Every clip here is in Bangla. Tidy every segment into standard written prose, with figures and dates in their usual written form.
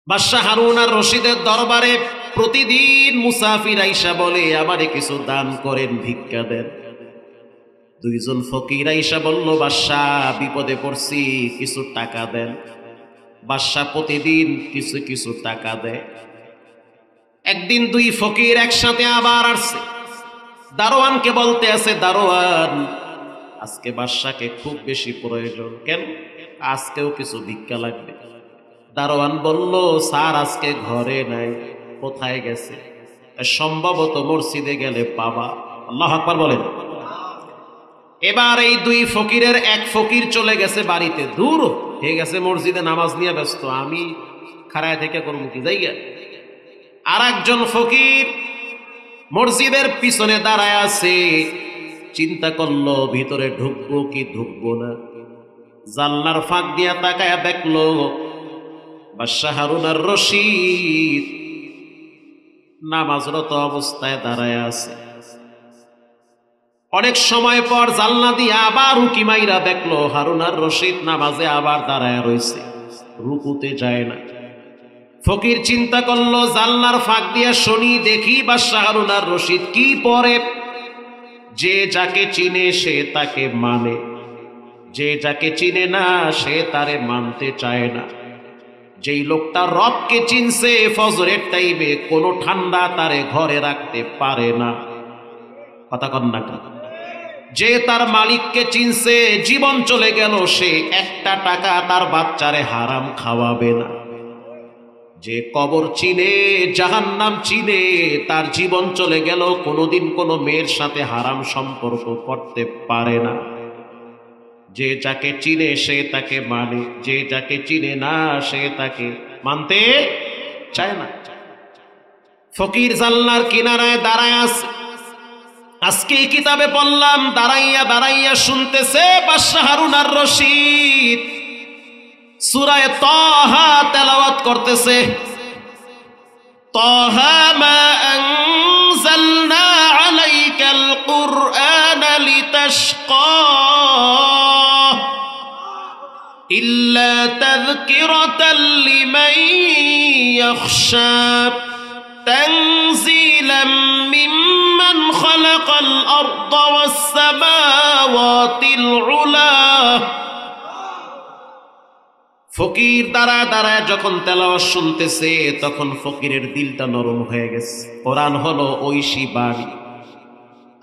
বাদশাহ হারুন আর রশিদের দরবারে প্রতিদিন মুসাফির আইসা বলে, আমারে কিছু দান করেন, ভিক্ষা দেন। দুইজন ফকির আইসা বলল, বাদশাহ বিপদে পড়ছি, কিছু টাকা দেন। বাদশাহ প্রতিদিন কিছু কিছু টাকা দেয়। একদিন দুই ফকির একসাথে আবার আসছে, দারোয়ানকে বলতে আছে, দারোয়ান আজকে বাদশাকে খুব বেশি প্রয়োজন, কেন? আজকেও কিছু ভিক্ষা লাগবে। দারোয়ান বলল, স্যার আজকে ঘরে নাই। কোথায় গেছে? সম্ভবত মসজিদে গেলে পাবা। আল্লাহু আকবার বলেন। এবার এই দুই ফকিরের এক ফকির চলে গেছে বাড়িতে, দূর হয়ে গেছে, মসজিদে নামাজ নিয়ে ব্যস্ত, আমি খাড়ায় থেকে করবো কি যাইয়া। আর একজন ফকির মসজিদের পিছনে দাঁড়ায় আছে, চিন্তা করলো ভিতরে ঢুকবো কি ঢুকবো না। জানলার ফাঁক দিয়া তাকায়া দেখলো বাদশাহ হারুন আর রশিদ নামাজরত অবস্থায় দাঁড়ায় আছে। অনেক সময় পর জানলা দিয়ে আবার উকি মাইরা দেখলো হারুন আর রশিদ নামাজে আবার দাঁড়ায় রয়েছে, রুকুতে যায় না। ফকির চিন্তা করলো জানলার ফাঁক দিয়ে শুনি, দেখি বাদশাহ হারুন আর রশিদ কি পরে। যে যাকে চিনে সে তাকে মানে, যে যাকে চিনে না সে তারে মানতে চায় না। যেই লোকটা রবকে চিনছে ফজরের টাইমে কোনো ঠান্ডা তারে ঘরে রাখতে পারে না। কথা কন না? যে তার মালিককে চিনছে, জীবন চলে গেল, সে একটা টাকা তার বাচ্চারে হারাম খাওয়াবে না। যে কবর চিনে, জাহান্নাম চিনে, তার জীবন চলে গেল, কোনোদিন কোনো মেয়ের সাথে হারাম সম্পর্ক করতে পারে না। যে যাকে চিনে সে তাকে মানে, যে যাকে চিনে না সে তাকে মানতে চায় না। ফকির জানলার কিনারায় দাঁড়ায় আছে। আজকে এই কিতাবে পড়লাম, দাঁড়াইয়া দাঁড়াইয়া শুনতেছে বাদশাহ হারুন আর রশিদ সূরা তাহা তেলাওয়াত করতেছে। তাহা মা আনজালনা আলাইকাল কুরআনা লিতাশকা ইল্লা তাযকিরাতাল লিমান ইয়াখশা তানজিলাম মিম্মান খালাকাল আরদা ওয়াস সামাওয়াতিল উলা। ফকির দাঁড়ায় দাঁড়ায় যখন তেলাওয়াত শুনতেছে, তখন ফকিরের দিলটা নরম হয়ে গেছে। কোরআন হলো ঐশী বাণী।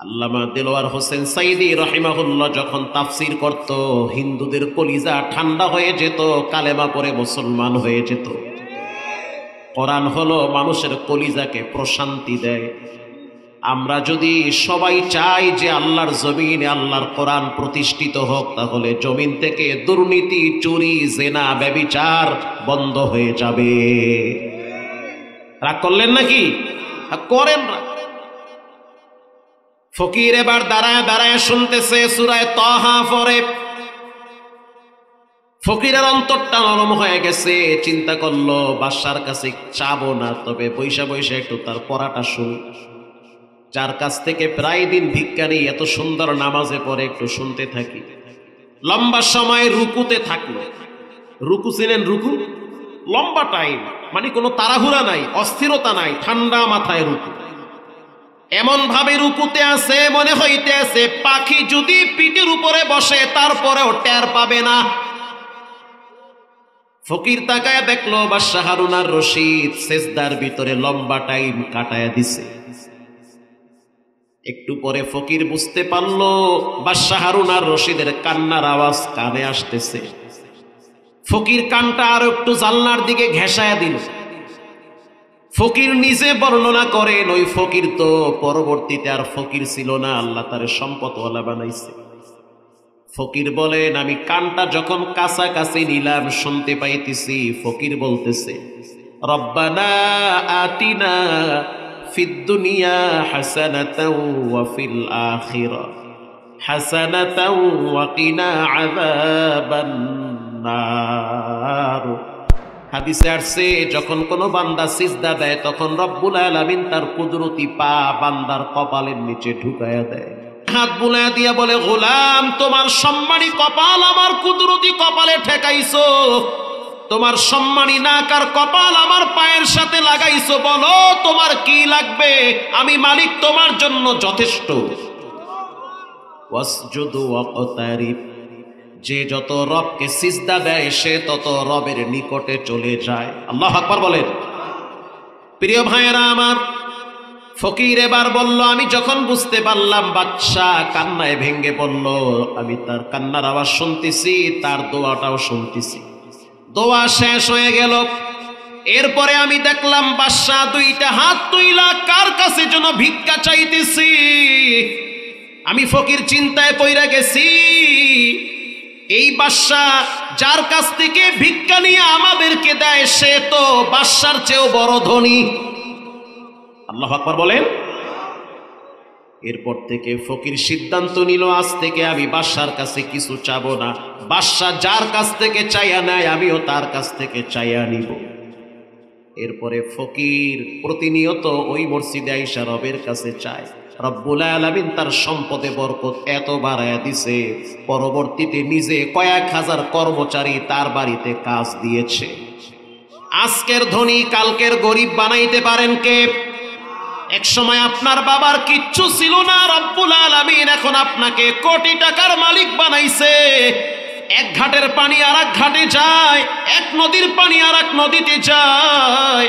আল্লামা দেলোয়ার হোসেন সাইদি রাহিমাহুল্লাহ যখন তাফসির করত, হিন্দুদের কলিজা ঠান্ডা হয়ে যেত, কালেমা পড়ে মুসলমান হয়ে যেত। কোরআন হলো মানুষের কলিজাকে প্রশান্তি দেয়। আমরা যদি সবাই চাই যে আল্লাহর জমিনে আল্লাহর কোরআন প্রতিষ্ঠিত হোক, তাহলে জমিন থেকে দুর্নীতি, চুরি, জেনা, ব্যভিচার বন্ধ হয়ে যাবে। রাগ করলেন নাকি? করেন না। ফকির এবার দাঁড়ায় দাঁড়ায় শুনতেছে সূরা তাহা পড়ে। ফকিরের অন্তরটা নরম হয়ে গেছে। চিন্তা করলো বাদশার কাছে চাবো না, তবে বৈশা বৈশা একটু তার পড়াটা শুনি। যার কাছ থেকে প্রায় দিন ভিক্ষা নেই, এত সুন্দর নামাজে পড়ে, একটু শুনতে থাকি। লম্বা সময় রুকুতে থাকলো। রুকু চিনেন? রুকু লম্বা টাইম, মানে কোনো তাড়াহুড়া নাই, অস্থিরতা নাই, ঠান্ডা মাথায় রুকু। এমন ভাবে রুকুতে আছে মনে হইতে আছে পাখি যদি পিঠের উপরে বসে তারপরেও টের পাবে না। ফকির তাকায় দেখলো বাদশাহ হারুন আর রশিদ সেজদার ভিতরে লম্বা টাইম কাটায় দিছে। একটু পরে ফকির বুঝতে পারলো বাদশাহ হারুন আর রশিদের কান্নার আওয়াজ কানে আসতেছে। ফকির কানটা আর একটু জানলার দিকে ঘেঁষায়া দিল। ফকির নিজে বর্ণনা করেন, ওই ফকির তো পরবর্তীতে আর ফকির ছিল না, আল্লাহ তার সম্পদওয়ালা বানাইছে। ফকির বলেন, আমি কানটা যখন কাছাকাছি নিলাম শুনতে পাইতেছি ফকির বলতেছে, রব্বানা আতিনা ফিদ দুনিয়া হাসানাতাও ওয়া ফিল আখিরা হাসানাতাও ওয়া কিনা আযাবান নার। হাদিসে আসছে যখন কোন বান্দা সিজদা দেয় তখন রব্বুল আলামিন তার কুদরতি পা বান্দার কপালের নিচে ঢুকায়া দেয়। হাত বুলায়া দিয়া বলে, গোলাম তোমার সম্মানী কপাল আমার কুদরতি কপালে ঠেকাইছো। তোমার সম্মানী নাক আর কপাল আমার পায়ের সাথে লাগাইছো, বলো তোমার কি লাগবে, আমি মালিক তোমার জন্য যথেষ্ট। ওয়াসজুদু ওয়াকতারিব, যে যত রবকে সিজদা দেয় সে তত রবের নিকটে চলে যায়। আল্লাহু আকবার বলেন। প্রিয় ভাইয়েরা আমার, ফকির এবার বলল, আমি যখন বুঝতে পারলাম বাদশা কান্নায় ভেঙ্গে পড়ল, আমি তার কান্নার আওয়াজ শুনতেছি, তার দোয়াটাও শুনতেছি। দোয়া শেষ হয়ে গেল। এরপরে আমি দেখলাম বাদশা দুইটা হাত তুইলা কার কাছে যেন ভিক্ষা চাইতেছি। আমি ফকির চিন্তায় পইরা গেছি, এই বাদশা যার কাছ থেকে ভিক্ষা নিয়ে আমাদেরকে দেয় সে তো বাদশার চেয়েও বড় ধনী। আল্লাহু আকবার বলেন। এরপর থেকে ফকির সিদ্ধান্ত নিল, আজ থেকে আমি বাদশার কাছে কিছু চাবো না, বাদশা যার কাছ থেকে চাইয়া নেয় আমিও তার কাছ থেকে চাইয়া নিব। এরপরে ফকির প্রতিনিয়ত ওই মসজিদে আইসা রবের কাছে চায়। রব্বুল আলামিন তার সম্পদে বরকত এত বাড়ায়া দিছে, পরবর্তীতে নিজে কয়েক হাজার কর্মচারী তার বাড়িতে কাজ দিয়েছে। আজকের ধনী কালকের গরিব বানাইতে পারেন কে? এক সময় আপনার বাবার কিচ্ছু ছিল না, রব্বুল আলামিন এখন আপনাকে কোটি টাকার মালিক বানাইছে। এক ঘাটের পানি আর এক ঘাটে যায়, এক নদীর পানি আর এক নদীতে যায়,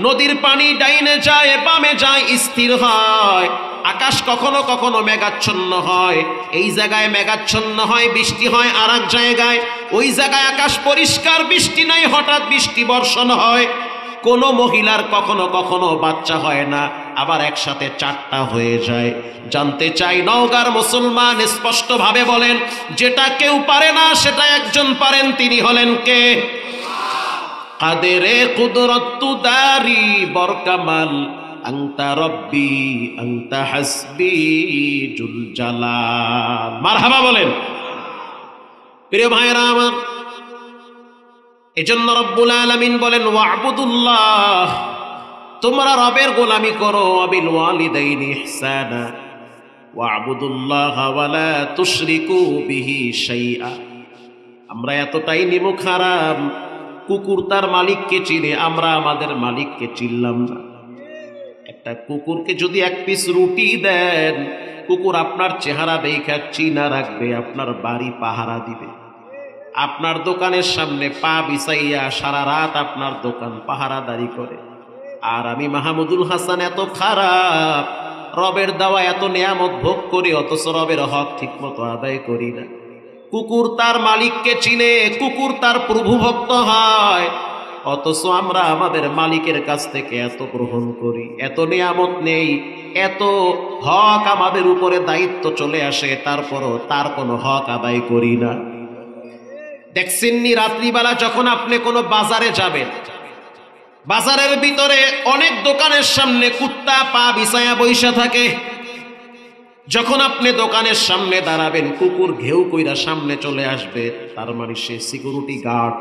নদীর পানি ডাইনে যায় বামে যায়, স্থির হয়। আকাশ কখনো কখনো মেঘাচ্ছন্ন হয়, এই জায়গায় মেঘাচ্ছন্ন হয়, বৃষ্টি হয় আর এক জায়গায়, ওই জায়গায় আকাশ পরিষ্কার, বৃষ্টি নাই, হঠাৎ বৃষ্টি বর্ষণ হয়। কোনো মহিলার কখনো কখনো বাচ্চা হয় না, আবার একসাথে চারটা হয়ে যায়। জানতে চাই নওগাঁর মুসলমান স্পষ্ট ভাবে বলেন, যেটা কেউ পারে না সেটা একজন পারেন, তিনি হলেন কে? কাদেরে কুদরতু দারি বরকামাল, আনতা রব্বি আনতা হাসবি জুল জালাল। মারহাবা বলেন। প্রিয় ভাইরা আমার, এজন্য রব্বুল আলামিন বলেন, ওয়া'বুদুল্লাহ, তোমরা রবের গোলামি করো, ওয়াবিল ওয়ালিদাইনি ইহসানা, ওয়া'বুদুল্লাহ ওয়া লা তুশরিকু বিহি শাইআ। আমরা এতটাই নিমুখ হারাম, কুকুর তার মালিককে চিনে, আমরা আমাদের মালিককে চিনলাম না। একটা কুকুরকে যদি এক পিস রুটি দেন, কুকুর আপনার চেহারা দেখে চিনা রাখবে, আপনার বাড়ি পাহারা দিবে। আপনার দোকানের সামনে পা বিছাইয়া সারা রাত আপনার দোকান পাহারাদারি করে। আর আমি মাহমুদুল হাসান এত খারাপ, রবের দেওয়া এত নিয়ামত ভোগ করি, অথচ রবের হক ঠিক মতো আদায় করি না। কুকুর তার মালিককে চিনে, কুকুর তার প্রভু ভক্ত হয়, অথচ আমরা আমাদের মালিকের কাছ থেকে এত গ্রহণ করি, এত নিয়ামত নেই, এত হক আমাদের উপরে দায়িত্ব চলে আসে, তারপরও তার কোনো হক আদায় করি না। দেখছেননি রাত্রিবেলা যখন আপনি কোনো বাজারে যাবেন, বাজারের ভিতরে অনেক দোকানের সামনে কুত্তা পা বিছায়া বইসা থাকে। যখন আপনি দোকানের সামনে দাঁড়াবেন, কুকুর ঘেউ কইরা সামনে চলে আসবে, তার মানে সে সিকিউরিটি গার্ড।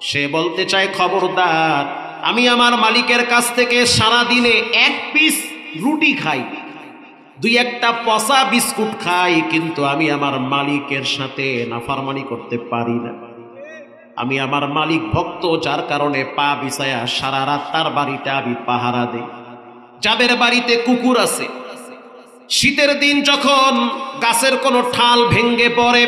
সে বলতে চায়, খবরদার, আমি আমার মালিকের কাছ থেকে সারা দিনে এক পিস রুটি খাই, দুই একটা পচা বিস্কুট খাই, কিন্তু আমি আমার মালিকের সাথে নাফরমানি করতে পারি না। আমি আমার মালিক ভক্ত, যার কারণে পা বিছায়া সারা রাত তার বাড়িতে আমি পাহারা দেই। যাদের বাড়িতে কুকুর আছে, শীতের দিন যখন গাছের কোনো ঠাল ভেঙ্গে পড়ে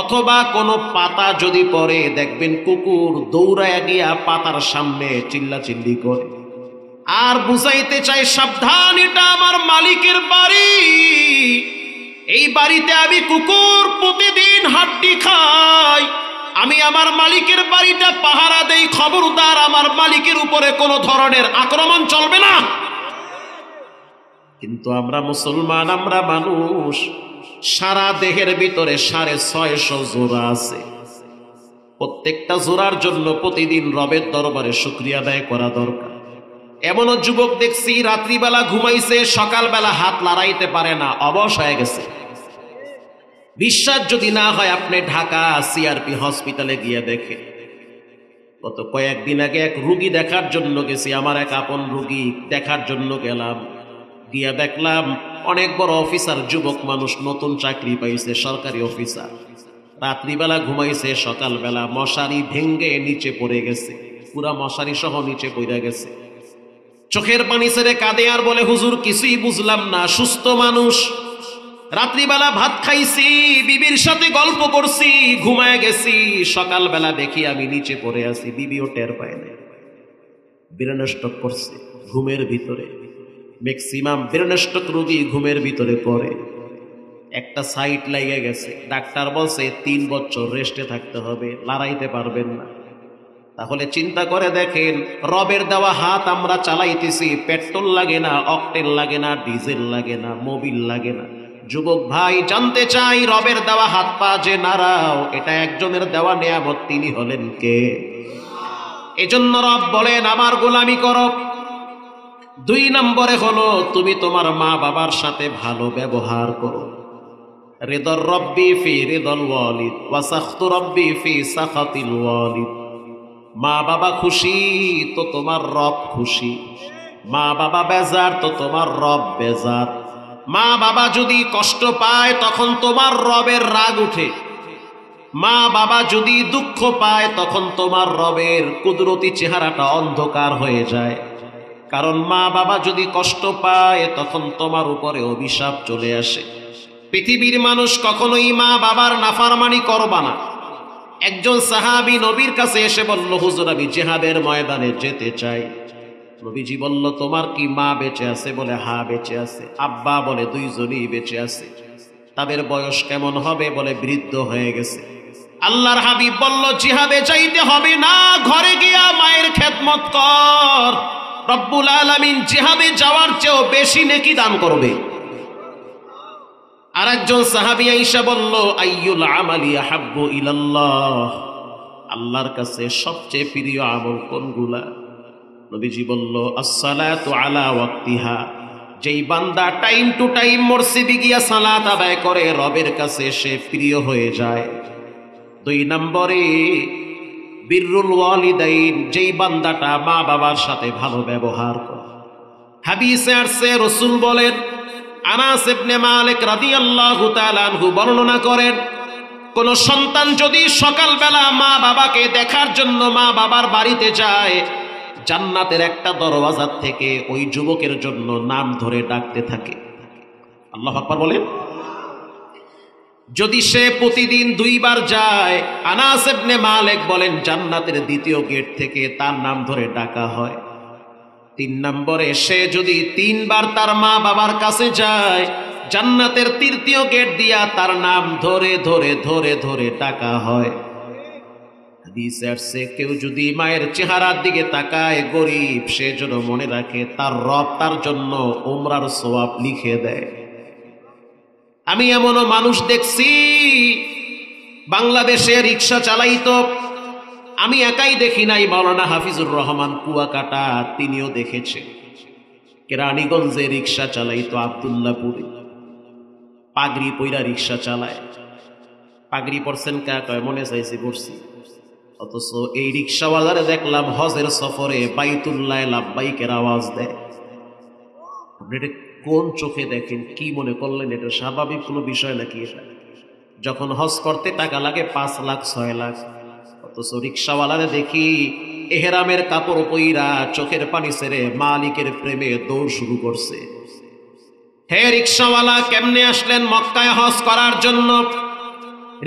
অথবা কোনো পাতা যদি পড়ে, দেখবেন কুকুর দৌড়ায় গিয়া পাতার সামনে চিল্লাচিল্লি করে আর বুঝাইতে চাই, সাবধান, এটা আমার মালিকের বাড়ি, এই বাড়িতে আমি কুকুর প্রতিদিন হাড্ডি খাই, আমি আমার মালিকের বাড়িটা পাহারা দেই, খবরদার আমার মালিকের উপরে কোনো ধরনের আক্রমণ চলবে না। কিন্তু আমরা মুসলমান, আমরা মানুষ, সারা দেহের ভিতরে 650 জোড়া আছে। প্রত্যেকটা জোড়ার জন্য প্রতিদিন রবের দরবারে শুকরিয়া আদায় করা দরকার। এমনও যুবক দেখছি রাত্রিবেলা ঘুমাইছে, সকালবেলা হাত লড়াইতে পারে না, অবশ হয়ে গেছে। বিশ্বাস যদি না হয় আপনি ঢাকা সিআরপি হসপিটালে গিয়ে দেখে। গত কয়েকদিন আগে এক রুগী দেখার জন্য গেছি, আমার এক আপন রুগী দেখার জন্য গেলাম, গিয়া দেখলাম অনেক বড় অফিসার যুবক মানুষ, নতুন চাকরি পাইছে, সরকারি অফিসার। রাত্রিবেলা ঘুমাইছে, সকালবেলা মশারি ভেঙ্গে নিচে পড়ে গেছে, পুরা মশারি সহ নিচে পড়ে গেছে। চোখের পানি ছেড়ে কাঁদে আর বলে, হুজুর কিছুই বুঝলাম না, সুস্থ মানুষ, রাত্রিবেলা ভাত খাইছি, বিবির সাথে গল্প করছি, ঘুমায় গেছি, সকালবেলা দেখি আমি নিচে পড়ে আছি, বিবিও টের পায় না। ব্রেন স্ট্রোক করছে ঘুমের ভিতরে। ম্যাক্সিমাম ব্রেন স্ট্রোক রোগী ঘুমের ভিতরে পড়ে। একটা সাইট লেগে গেছে, ডাক্তার বলছে 3 বছর রেস্টে থাকতে হবে, লড়াইতে পারবেন না। তাহলে চিন্তা করে দেখেন, রবের দেওয়া হাত আমরা চালাইতেছি, পেট্রোল লাগে না, অকটেন লাগে না, ডিজেল লাগে না, মোবিল লাগে না। যুবক ভাই জানতে চাই, রবের দেওয়া হাত পা যে নাড়াও, এটা একজনের দেওয়া নেয়ামত, তিনি হলেন কে? এজন্য রব বলেন আমার গোলামি করো। 2 নম্বরে হলো তুমি তোমার মা বাবার সাথে ভালো ব্যবহার করো। রিদর রব্বি ফি রিদল ওয়ালিদ ওয়া সাখতু রব্বি ফি সাখাতিল ওয়ালিদ। মা বাবা খুশি তো তোমার রব খুশি, মা বাবা বেজার তো তোমার রব বেজার। মা বাবা যদি কষ্ট পায় তখন তোমার রবের রাগ উঠে, মা বাবা যদি দুঃখ পায় তখন তোমার রবের কুদরতি চেহারাটা অন্ধকার হয়ে যায়। কারণ মা বাবা যদি কষ্ট পায় তখন তোমার উপরে অভিশাপ চলে আসে। পৃথিবীর মানুষ কখনোই মা বাবার নাফরমানি করবা না। একজন সাহাবী নবীর কাছে এসে বলল, হুজুর আমি জিহাদের ময়দানে যেতে চাই। নবীজি বলল, তোমার কি মা বেঁচে আছে? বলে হ্যাঁ বেঁচে আছে। আব্বা? বলে 2 জনই বেঁচে আছে। তাদের বয়স কেমন হবে? বলে বৃদ্ধ হয়ে গেছে। আল্লাহর হাবিব বলল, জিহাদে যাইতে হবে না, ঘরে গিয়া মায়ের খেদমত কর, রব্বুল আলামিন জিহাদে যাওয়ার চেয়েও বেশি নেকি দান করবে। আর একজন সাহাবী আয়েশা বলল, আইয়ুল আমালি আহাব্বু ইলাল্লাহ, আল্লাহর কাছে সবচেয়ে প্রিয় আমল কোনগুলা? নবীজি বলল, আসসালাতু আলা ওয়াক্তিহা, যেই বান্দা টাইম টু টাইম মসজিদে গিয়া সালাত আদায় করে রবের কাছে সে প্রিয় হয়ে যায়। 2 নম্বরে বিররুল ওয়ালিদাইন, যেই বান্দাটা মা বাবার সাথে ভালো ব্যবহার করে। হাদিসে আসছে, রাসূল বলেন, আনাস ইবনে মালিক রাদিয়াল্লাহু তাআলা আনহু বর্ণনা করেন, কোন সন্তান যদি সকালবেলা মা বাবাকে দেখার জন্য মা বাবার বাড়িতে যায়, জান্নাতের একটা দরওয়াজা থেকে ওই যুবকের জন্য নাম ধরে ডাকতে থাকে। আল্লাহু আকবার বলেন। যদি সে প্রতিদিন 2 বার যায়, আনাস ইবনে মালিক বলেন জান্নাতের 2য় গেট থেকে তার নাম ধরে ডাকা হয়। 3 নম্বরে সে যদি 3 বার তার মা বাবার কাছে যায়, জান্নাতের 3য় গেট দিয়া তার নাম ধরে ধরে ধরে ধরে ডাকা হয়। হাদিসে আসছে, কেউ যদি মায়ের চেহারার দিকে তাকায় গরিব, সে যেন মনে রাখে তার রব তার জন্য উমরার সওয়াব লিখে দেয়। আমি এমনও মানুষ দেখছি বাংলাদেশে রিক্সা চালাইতো, আমি একাই দেখি নাই, মাওলানা হাফিজুর রহমান কুয়াকাটা তিনিও দেখেছে। কেরানীগঞ্জে রিক্সা চালাইতো, আব্দুল্লাহপুরে পাগড়ি পইরা রিক্সা চালায়। পাগড়ি পরছেন কা? কয় মনে চাইছি পড়ছি। অথচ এই রিক্সাওয়ালারে দেখলাম হজের সফরে বাইতুল্লাহ লাব্বাইকের আওয়াজ দেয়। আপনি এটা কোন চোখে দেখেন? কি মনে করলেন এটা স্বাভাবিক কোনো বিষয় নাকি? এটা যখন হজ করতে টাকা লাগে 5 লাখ 6 লাখ, অথচ রিক্সাওয়ালারে দেখি এহরামের কাপড় পইরা চোখের পানি ছেড়ে মালিকের প্রেমে দৌড় শুরু করছে। হে রিক্সাওয়ালা, কেমনে আসলেন মক্কায় হজ করার জন্য?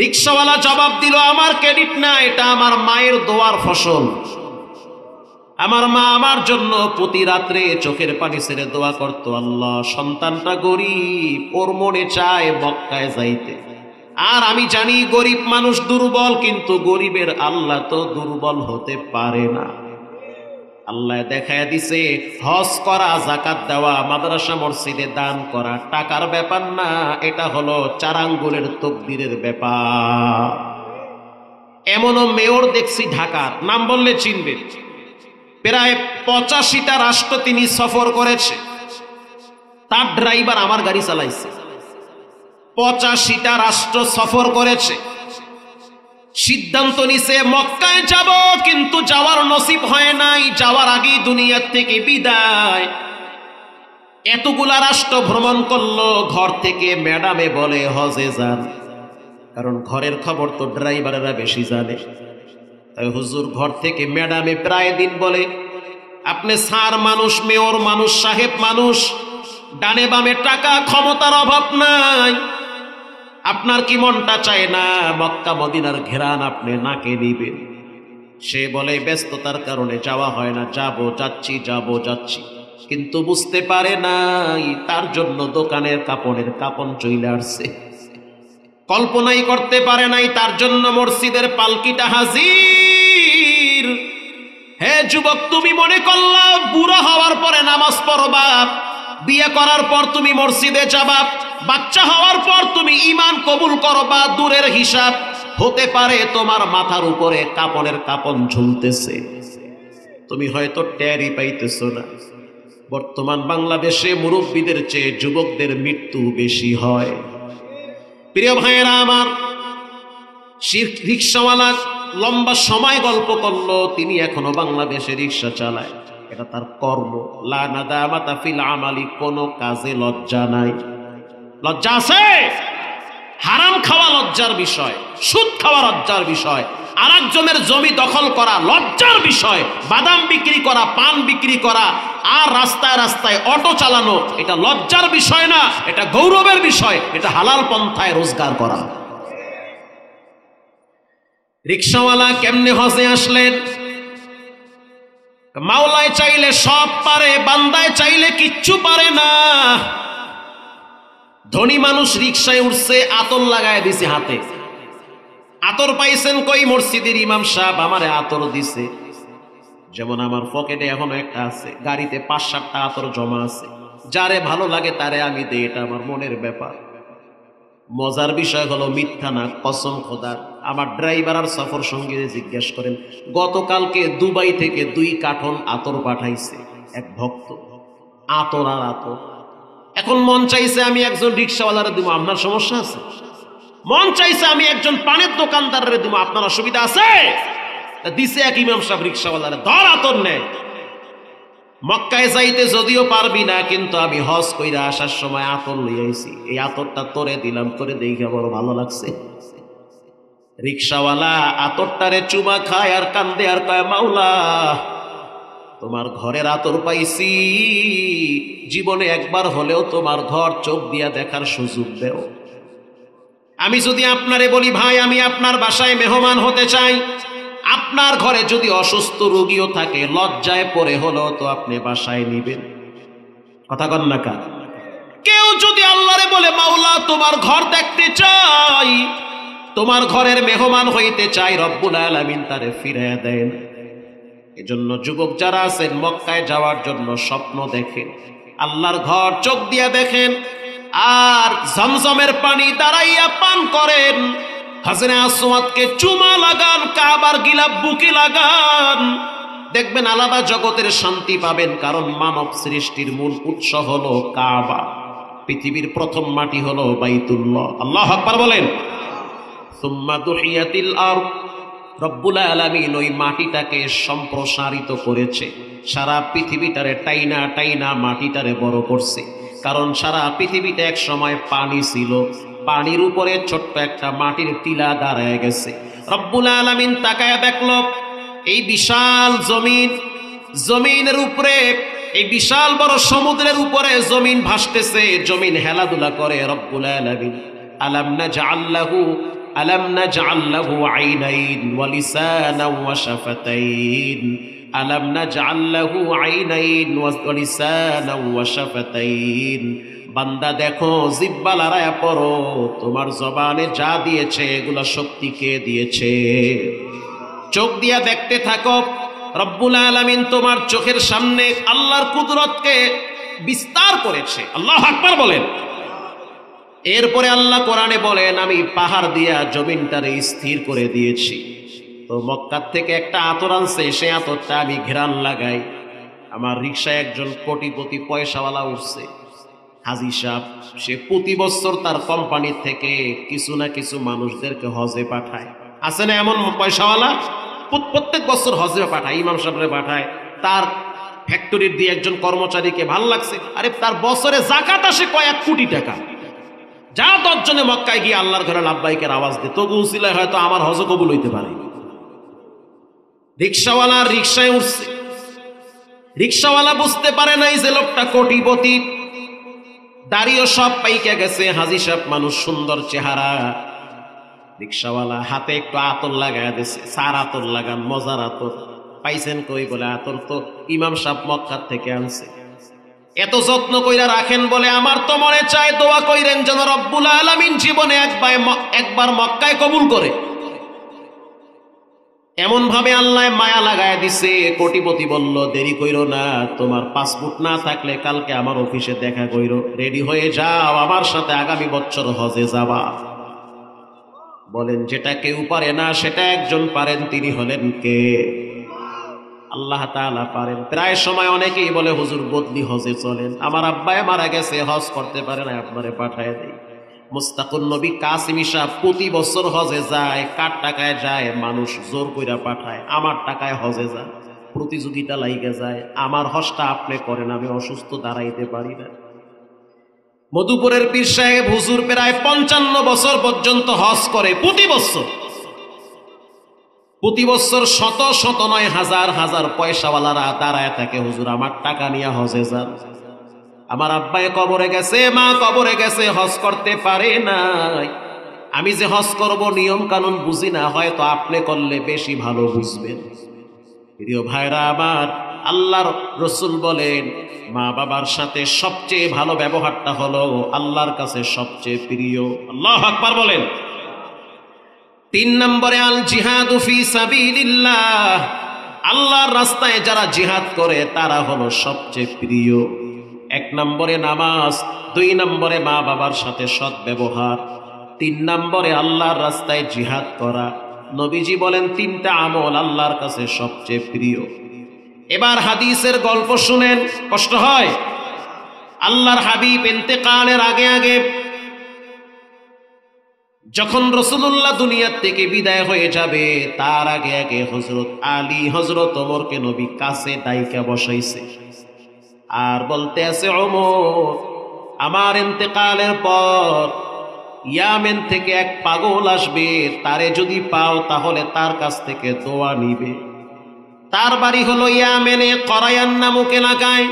রিক্সাওয়ালা জবাব দিল, আমার ক্রেডিট না, এটা আমার মায়ের দোয়ার ফসল। আমার মা আমার জন্য প্রতি রাত্রে চোখের পানি ছেড়ে দোয়া করত, আল্লাহ সন্তানটা গরিব, ওর মনে চায় মক্কায় যাইতে। আর আমি জানি গরিব মানুষ দুর্বল, কিন্তু গরিবের আল্লাহ তো দুর্বল হতে পারে না। আল্লাহ দেখায় দিছে হজ করা, যাকাত দেওয়া, মাদ্রাসা মসজিদে দান করা টাকার ব্যাপার না, এটা হলো 4 আঙ্গুলের তকদিরের ব্যাপার। এমনও মেয়র দেখছি ঢাকার, নাম বললে চিনবেন, প্রায় 85টা রাষ্ট্র তিনি সফর করেছে, তার ড্রাইভার আমার গাড়ি চালাইছে। 85টা রাষ্ট্র সফর করেছে, সিদ্ধান্ত নিছে মক্কায় যাব, কিন্তু যাওয়ার নসিব হয় নাই, যাওয়ার আগেই দুনিয়ার থেকে বিদায়। এতগুলা রাষ্ট্র ভ্রমণ করলো, ঘর থেকে ম্যাডামে বলে হজে যান, কারণ ঘরের খবর তো ড্রাইভারেরা বেশি জানে। তাই হুজুর ঘর থেকে ম্যাডামে প্রায় দিন বলে, আপনি স্যার মানুষ, মেয়র মানুষ, সাহেব মানুষ, ডানে বামে টাকা ক্ষমতার অভাব নাই, আপনার কি মনটা চায় না মক্কা মদিনার ঘেরান আপনি নাকে নিবেন? সে বলে ব্যস্ততার কারণে যাওয়া হয় না, যাচ্ছি, কিন্তু বুঝতে পারে নাই তার জন্য দোকানের কাপড়ের কাপন চলে আসছে। কল্পনাই করতে পারে নাই তার জন্য মসজিদের পালকিটা হাজির। হে যুবক, তুমি মনে করলা বুড়া হওয়ার পরে নামাজ পড়বা, বিয়ে করার পর তুমি মসজিদে যাবা, বাচ্চা হওয়ার পর তুমি ঈমান কবুল করবা, দূরের হিসাব। হতে পারে তোমার মাথার উপরে কাপড়ের কাপন ঝুলতেছে, তুমি হয়তো টেরই পাইতেছো না। বর্তমান বাংলাদেশে মুরব্বীদের চেয়ে যুবকদের মৃত্যু বেশি হয়। প্রিয় ভাইয়েরা আমার, রিক্সাওয়ালা লম্বা সময় গল্প করলো, তিনি এখনো বাংলাদেশে রিক্সা চালায়, এটা তার কর্ম। লা নাদামাতা ফিল আমালি, কোনো কাজে লজ্জা নাই। লজ্জা আছে? হারাম খাওয়া লজ্জার বিষয়, সুদ খাওয়া লজ্জার বিষয়, আরেকজনের জমি দখল করা লজ্জার বিষয়, বাদাম বিক্রি করা, পান বিক্রি করা, আর রাস্তায় রাস্তায় অটো চালানো, এটা লজ্জার বিষয় না, এটা গৌরবের বিষয়, এটা হালাল পন্থায় রোজগার করা। রিক্সাওয়ালা কেমনে হজে আসলেন? মাওলায় চাইলে সব পারে, বান্দায় চাইলে কিচ্ছু পারে না। ধনী মানুষ রিক্সায় উঠছে, আতর লাগায় দিছে হাতে। আতর পাইছেন কই? মসজিদের ইমাম সাহেব আমারে আতর দিছে। যেমন আমার পকেটে এখনো একটা আছে, গাড়িতে ৫-৭টা আতর জমা আছে, যারে ভালো লাগে তারে আমি দেই, এটা আমার মনের ব্যাপার। মজার বিষয় হলো মিথ্যা না, কসম খোদার, আমার ড্রাইভার আর সফর সঙ্গীরে জিজ্ঞেস করেন, গতকালকে দুবাই থেকে 2 কার্টন আতর পাঠাইছে এক ভক্ত। আতর আর আতর। এখন মন চাইছে আমি একজন রিক্সাওয়ালারে দিব, আপনার সমস্যা আছে? মন চাইছে আমি একজন পানের দোকানদারের দিব, আপনার অসুবিধা আছে? দিছে এক ইমাম সাহেব রিক্সাওয়ালারে, ধর আতর নেয়। মক্কায় যাইতে যদিও পারবি না, কিন্তু আমি হজ কইরা আসার সময় আতর লই আইছি, এই আতরটা তোরে দিলাম, তোরে দেখে বড় ভালো লাগছে। রিক্সাওয়ালা আতরটারে চুমা খায় আর কান্দে আর কয়, মাওলা তোমার ঘরের আতর পাইছি, জীবনে একবার হলেও তোমার ঘর চোখ দিয়া দেখার সুযোগ দেও। আমি যদি আপনারে বলি, ভাই আমি আপনার বাসায় মেহমান হতে চাই, আপনার ঘরে যদি অসুস্থ রোগীও থাকে, লজ্জায় পড়ে হলো তো আপনি বাসায় নিবেন? কথা কন না কা? কেউ যদি আল্লাহরে বলে, মাওলা তোমার ঘর দেখতে চাই, তোমার ঘরের মেহমান হইতে চাই, রব্বুল আলামিন তারে ফিরাইয়া দেন। এজন্য যুবক যারা আছেন, মক্কায় যাওয়ার জন্য স্বপ্ন দেখেন, আল্লাহর ঘর চোখ দিয়া দেখেন, আর জমজমের পানি দাঁড়াইয়া পান করেন, হাজরে আসওয়াদকে চুমা লাগান, কাবার গিলাফ বুকে লাগান, দেখবেন আলাদা জগতের শান্তি পাবেন। কারণ মানব সৃষ্টির মূল উৎস হলো কাবা, পৃথিবীর প্রথম মাটি হলো বাইতুল্লাহ। আল্লাহু আকবার বলেন। সুম্মা দুহিয়াতিল আরদ, রব্বুল আলামিন ওই মাটিটাকে সম্প্রসারিত করেছে, সারা পৃথিবীটারে টাইনা টাইনা মাটিটারে বড় করছে। কারণ সারা পৃথিবীতে এক সময় পানি ছিল, পানির উপরে ছোট্ট একটা মাটির টিলা দাঁড়ায় গেছে। রব্বুল আলামিন তাকায়া দেখলো এই বিশাল জমিন, জমিনের উপরে এই বিশাল বড় সমুদ্রের উপরে জমিন ভাসতেছে, জমিন হেলাধুলা করে। রব্বুল আলামিন আলাম নাজআল লাহু আইনাইন ওয়া লিসানান ওয়া শাফাতাইন, আলাম নাজআল লাহু আইনাইন ওয়া লিসানান ওয়া শাফাতাইন। বান্দা দেখো, জিহ্বা লড়াইয়া পড়ো, তোমার জবানে যা দিয়েছে এগুলা শক্তি কে দিয়েছে? চোখ দিয়া দেখতে থাকো, রব্বুল আলামিন তোমার চোখের সামনে আল্লাহর কুদরতকে বিস্তার করেছে। আল্লাহু আকবার বলেন। এরপরে আল্লাহ কোরআনে বলেন, আমি পাহাড় দিয়া জমিনটারে স্থির করে দিয়েছি। তো মক্কা থেকে একটা আতর আনছে, সে আতরটা আমি ঘেরান লাগাই। আমার রিকশায় একজন কোটিপতি পয়সাওয়ালা উঠছে, হাজী সাহেব, সে প্রতি বছর তার কোম্পানি থেকে কিছু না কিছু মানুষদেরকে হজে পাঠায়। আছে না এমন পয়সাওয়ালা? প্রত্যেক বছর হজে পাঠায়, ইমাম সাহেবরে পাঠায়, তার ফ্যাক্টরির দিয়ে একজন কর্মচারীকে ভাল লাগছে, আরে তার বছরে জাকাত আসে কয়েক কোটি টাকা। যা 10 জনে মক্কায় গিয়ে আল্লাহর ঘরে লাব্বাইকের আওয়াজ দে, তবু উসিলায় হয়তো আমার হজ কবুল হইতে পারে। রিক্সাওয়ালা রিক্সায় উঠছে, রিক্সাওয়ালা বুঝতে পারে নাই যে লোকটা কোটিপতি, দাড়িও সব পাইকে গেছে, হাজি সাহেব মানুষ, সুন্দর চেহারা। রিক্সাওয়ালা হাতে একটু আতর লাগায় দিছে, সার আতর লাগান, মজার আতর। পাইছেন কই? বলে আতর তো ইমাম সাহেব মক্কার থেকে আনছে। এত যত্ন কইরা রাখেন? বলে আমার তো মনে চায় দোয়া কইরেন যেন রব্বুল আলামিন জীবনে একবার মক্কায় কবুল করে। এমন ভাবে আল্লাহ মায়া লাগায় দিছে। কোটিপতি বলল, দেরি কইরো না, তোমার পাসপোর্ট না থাকলে কালকে আমার অফিসে দেখা কইরো, রেডি হয়ে যাও, আমার সাথে আগামী বছর হজে যাবা। বলেন, যেটা কেউ পারে না সেটা একজন পারেন, তিনি হলেন কে? আল্লাহ তাআলা পারেন। প্রায় সময় অনেকেই বলে, হুজুর বদলি হজে চলেন, আমার আব্বায়ে মারা গেছে, হজ করতে পারে না, আপনারে পাঠায় দেই। মুস্তাকুন নবী কাসিমি সাহেব প্রতি বছর হজে যায়। কার টাকায় যায়? মানুষ জোর কইরা পাঠায়। আমার টাকায় হজে যায়, প্রতিযোগিতা লাইগা যায়, আমার হজটা আপনি করেন, আমি অসুস্থ, দাঁড়াইতে পারি না। মধুপুরের পীর সাহেব হুজুর প্রায় 55 বছর পর্যন্ত হজ করে, প্রতি বছর শত শত নয়, হাজার হাজার পয়সাওয়ালারা দাঁড়ায় থাকে, হুজুর আমার টাকা নিয়ে হজে যান। আমার আব্বায়ে কবরে গেছে, মা কবরে গেছে, হজ করতে পারে নাই। আমি যে হজ করব নিয়ম কানুন বুঝি না, হয়তো আপনি করলে বেশি ভালো বুঝবেন। প্রিয় ভাইরা আমার, আল্লাহর রসুল বলেন, মা বাবার সাথে সবচেয়ে ভালো ব্যবহারটা হলো আল্লাহর কাছে সবচেয়ে প্রিয়। আল্লাহু আকবার বলেন। 3 নম্বরে আল জিহাদু ফি সাবিলিল্লাহ, আল্লাহর রাস্তায় যারা জিহাদ করে তারা হলো সবচেয়ে প্রিয়। 1 নম্বরে নামাজ, 2 নম্বরে মা বাবার সাথে সৎ ব্যবহার, 3 নম্বরে আল্লাহর রাস্তায় জিহাদ করা। নবীজি বলেন 3টা আমল আল্লাহর কাছে সবচেয়ে প্রিয়। এবার হাদিসের গল্প শুনেন, কষ্ট হয়। আল্লাহর হাবিব ইন্তেকালের আগে আগে যখন রাসূলুল্লাহ দুনিয়া থেকে বিদায় হয়ে যাবে, তার আগে আগে হযরত আলী, হযরত ওমরকে নবী কাছে ডাইকা বসাইছে আর বলতে আছে, ওমর, আমার ইন্তেকালের পর ইয়ামেন থেকে এক পাগল আসবে, তারে যদি পাও তাহলে তার কাছ থেকে দোয়া নিবে। তার বাড়ি হলো ইয়ামেনে করায়ান নামক এলাকায়,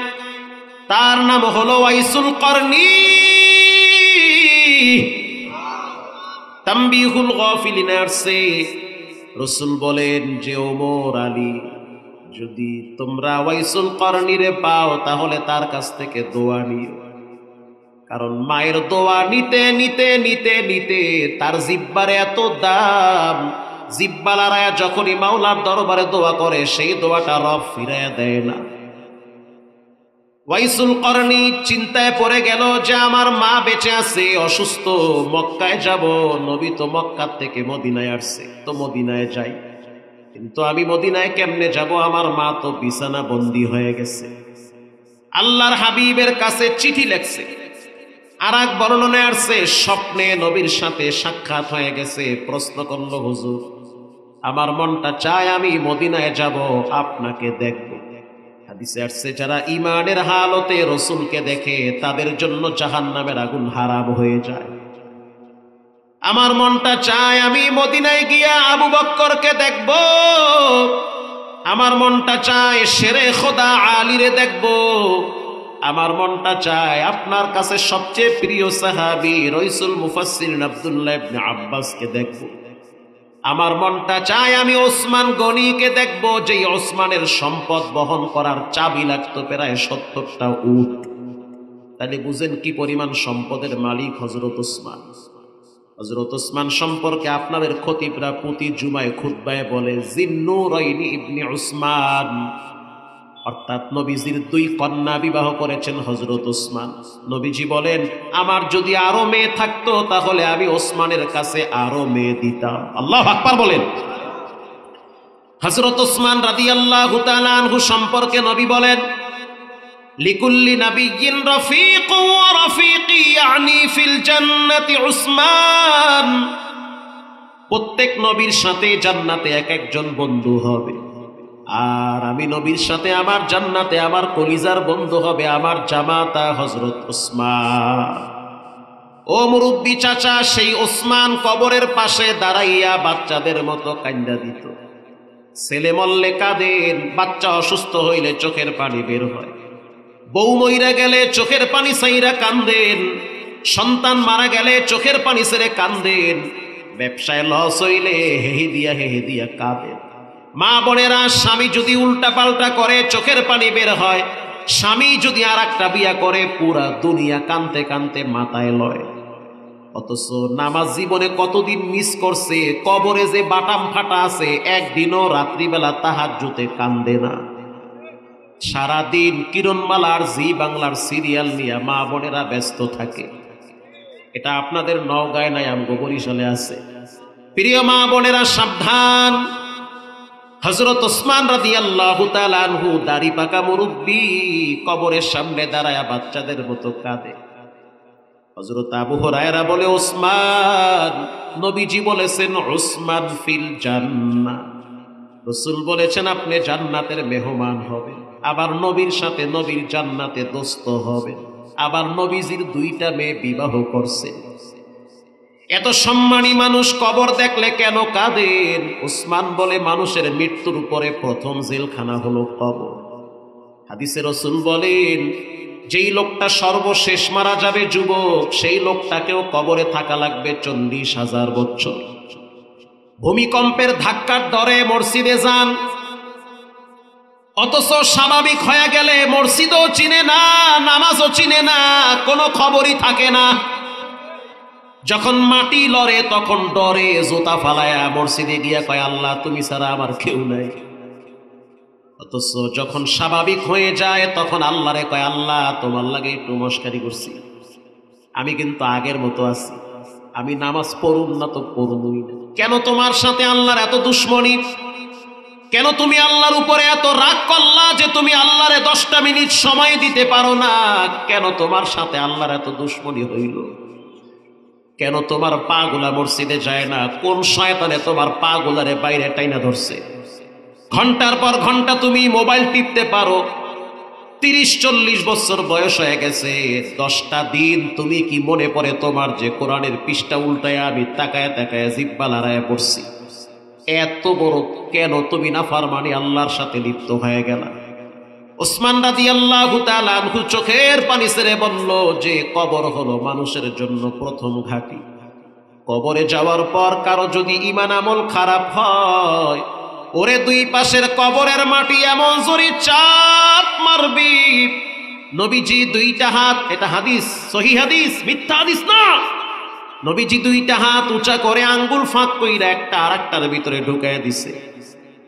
তার নাম হলো ওয়াইসুল করনি। তামবিহুল গাফিলিন আসছে, রাসূল বলেন যে ওমর, আলী, যদি তোমরা ওয়াইসুল করনিরে পাও তাহলে তার কাছ থেকে দোয়া নিও। কারণ মায়ের দোয়া নিতে নিতে নিতে নিতে তার জিহ্বার এত দাম, জিহ্বা লড়ায়া যখনই মাওলার দরবারে দোয়া করে সেই দোয়াটা রব ফিরাইয়া দেয় না। ওয়াইসুল করনি চিন্তায় পড়ে গেল যে আমার মা বেঁচে আছে, অসুস্থ, মক্কায় যাব, নবী তো মক্কা থেকে মদিনায় আসছে, তো মদিনায় যাই, কিন্তু আমি মদিনায় কেমনে যাব, আমার মা তো বিছানা বন্দী হয়ে গেছে। আল্লাহর হাবিবের কাছে চিঠি লেখছে। আর এক বর্ণনায় আসছে স্বপ্নে নবীর সাথে সাক্ষাৎ হয়ে গেছে। প্রশ্ন করল, হুজুর, আমার মনটা চায় আমি মদিনায় যাব, আপনাকে দেখব। হাদিসে আসছে যারা ঈমানের হালতে রাসূলকে দেখে তাদের জন্য জাহান্নামের আগুন হারাম হয়ে যায়। আমার মনটা চায় আমি মদিনায় গিয়া আবু বকরকে দেখব, আমার মনটা চায় শেরে খোদা আলীরে দেখব, আমার মনটা চায় আপনার কাছে সবচেয়ে প্রিয় সাহাবী রাইসুল মুফাসসিরিন আব্দুল্লাহ ইবনে আব্বাসকে দেখব, আমার মনটা চায় আমি ওসমান গনিকে দেখব, যেই ওসমানের সম্পদ বহন করার চাবি লাগতো প্রায় 70টা উট। তাহলে বুঝেন কি পরিমাণ সম্পদের মালিক হযরত ওসমান। হযরত ওসমান সম্পর্কে আপনাদের খতিবরা প্রতি জুমায় খুতবায় বলে জিন্নুরাইনি ইবনে উসমান, অর্থাৎ নবীজির 2 কন্যা বিবাহ করেছেন হযরত ওসমান। নবীজি বলেন আমার যদি আরো মেয়ে থাকতো তাহলে আমি ওসমানের কাছে আরো মেয়ে দিতাম। আল্লাহু আকবার বলেন। হযরত ওসমান রাদিয়াল্লাহু তাআলা আনহু সম্পর্কে নবী বলেন লিকুল্লি নাবিয়্যিন রাফীকুন ওয়া রাফীকি ইয়ানি ফিল জান্নাতি উসমান, প্রত্যেক নবীর সাথে জান্নাতে এক একজন বন্ধু হবে, আর আমি নবীর সাথে আমার জান্নাতে আমার কলিজার বন্ধু হবে আমার জামাতা হযরত ওসমান। ও মুরব্বী চাচা, সেই ওসমান কবরের পাশে দাঁড়াইয়া বাচ্চাদের মতো কান্দা দিত। ছেলে মরলে কাঁদেন, বাচ্চা অসুস্থ হইলে চোখের পানি বের হয়, বউ মইরা গেলে চোখের পানি ছাইরা কান্দেন, সন্তান মারা গেলে চোখের পানি ছেড়ে কান্দেন, ব্যবসায় লস হইলে হেহে দিয়া কাঁদেন। মা বোনেরা, স্বামী যদি উল্টা পাল্টা করে চোখের পানি বের হয়, স্বামী যদি আর একটা বিয়া করে পুরা দুনিয়া কানতে কানতে মাথায় লয়। অথচ নামাজ জীবনে কতদিন মিস করছে, কবরে যে বাটাম ফাটা আছে, একদিনও রাত্রিবেলা তাহাজ্জুদে কান্দে না। সারাদিন কিরণমালার জি বাংলার সিরিয়াল নিয়ে মা বোনেরা ব্যস্ত থাকে। এটা আপনাদের নওগাঁয় নাই, আমগো বরিশালে আছে। প্রিয় মা বোনেরা সাবধান। হযরত ওসমান রাদিয়াল্লাহু তাআলা আনহু দাড়ি পাকা মুরব্বি কবরের সামনে দাঁড়ায়া বাচ্চাদের মতো কাঁদে। হযরত আবু হুরায়রা বলে, ওসমান, নবীজি বলেছেন উসমান ফিল জান্নাহ, রাসূল বলেছেন আপনি জান্নাতের মেহমান হবেন, আবার নবীর সাথে নবীর জান্নাতে দোস্ত হবেন, আবার নবীজির দুইটা মেয়ে বিবাহ করছে। এত সম্মানী মানুষ কবর দেখলে কেন কাঁদেন? ওসমান বলে, মানুষের মৃত্যুর উপরে প্রথম জেলখানা হলো কবর। হাদিসে রাসূল বলেন, যেই লোকটা সর্বশেষ মারা যাবে যুবক, সেই লোকটাকেও কবরে থাকা লাগবে 40,000 বছর। ভূমিকম্পের ধাক্কার ডরে মসজিদে যান, অথচ স্বাভাবিক হয়ে গেলে মসজিদও চিনে না, নামাজও চিনে না, কোনো খবরই থাকে না। যখন মাটি লড়ে তখন ডরে জুতা ফালায়া মসজিদে গিয়া কয়, আল্লাহ তুমি ছাড়া আমার কেউ নাই। অথচ যখন স্বাভাবিক হয়ে যায় তখন আল্লাহরে কয়, আল্লাহ তোমার লাগে একটু মস্কারি করছি, আমি কিন্তু আগের মতো আছি, আমি নামাজ পড়ুন না তো পড়বই না। কেন তোমার সাথে আল্লাহর এত দুশ্মনী? কেন তুমি আল্লাহর উপরে এত রাগ করলা যে তুমি আল্লাহরে 10টা মিনিট সময় দিতে পারো না? কেন তোমার সাথে আল্লাহর এত দুশ্মনী হইল? কেন তোমার পা গুলা মসজিদে যায় না? কোন শয়তানে তোমার পা গুলারে বাইরে টাইনা ধরছে? ঘন্টার পর ঘন্টা তুমি মোবাইল টিপতে পারো, 30-40 বছর বয়স হয়ে গেছে, 10টা দিন তুমি কি মনে পড়ে তোমার যে কোরআনের পৃষ্ঠা উল্টায় আমি তাকায় তাকায় জিব্বা লড়ায় পড়ছি? এত বড় কেন তুমি নাফরমানি আল্লাহর সাথে লিপ্ত হয়ে গেলা? ওসমান রাদিয়াল্লাহু তাআলা আনহু চোখের পানি ছেড়ে বলল যে কবর হলো মানুষের জন্য প্রথম ঘাঁটি। কবরে যাওয়ার পর কারো যদি ঈমান আমল খারাপ হয়, ওরে দুই পাশের কবরের মাটি এমন জোরে চাপ মারবি, নবীজি দুইটা হাত, এটা হাদিস, সহিহ হাদিস, মিথ্যা হাদিস না, নবীজি দুইটা হাত উঁচা করে আঙ্গুল ফাঁক কইরা একটা আরেকটার ভিতরে ঢুকায় দিছে।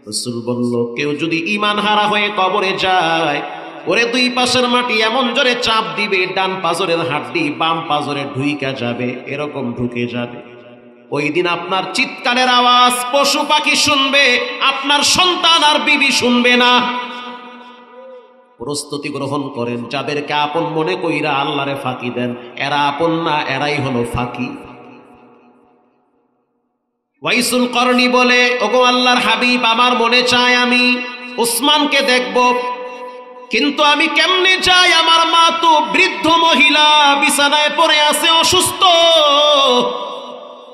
রাসূল বলল, কেউ যদি ঈমান হারা হয়ে কবরে যায়, ওরে দুই পাশের মাটি এমন জোরে চাপ দিবে, ডান পাজরের হাড্ডি বাম পাজরে ঢুইকা যাবে, এরকম ঢুকে যাবে। ওই দিন আপনার চিৎকারের আওয়াজ পশু পাখি শুনবে, আপনার সন্তান আর বিবি শুনবে না। প্রস্তুতি গ্রহণ করেন, যাদেরকে আপন মনে কইরা আল্লাহরে ফাঁকি দেন, এরা আপন না, এরাই হলো ফাঁকি। ওয়াইসুল করনি বলে, ওগো আল্লাহর হাবিব, আমার মনে চায় আমি ওসমানকে দেখব, কিন্তু আমি কেমনে চাই? আমার মা তো বৃদ্ধ মহিলা, বিছানায় পড়ে আছে, অসুস্থ।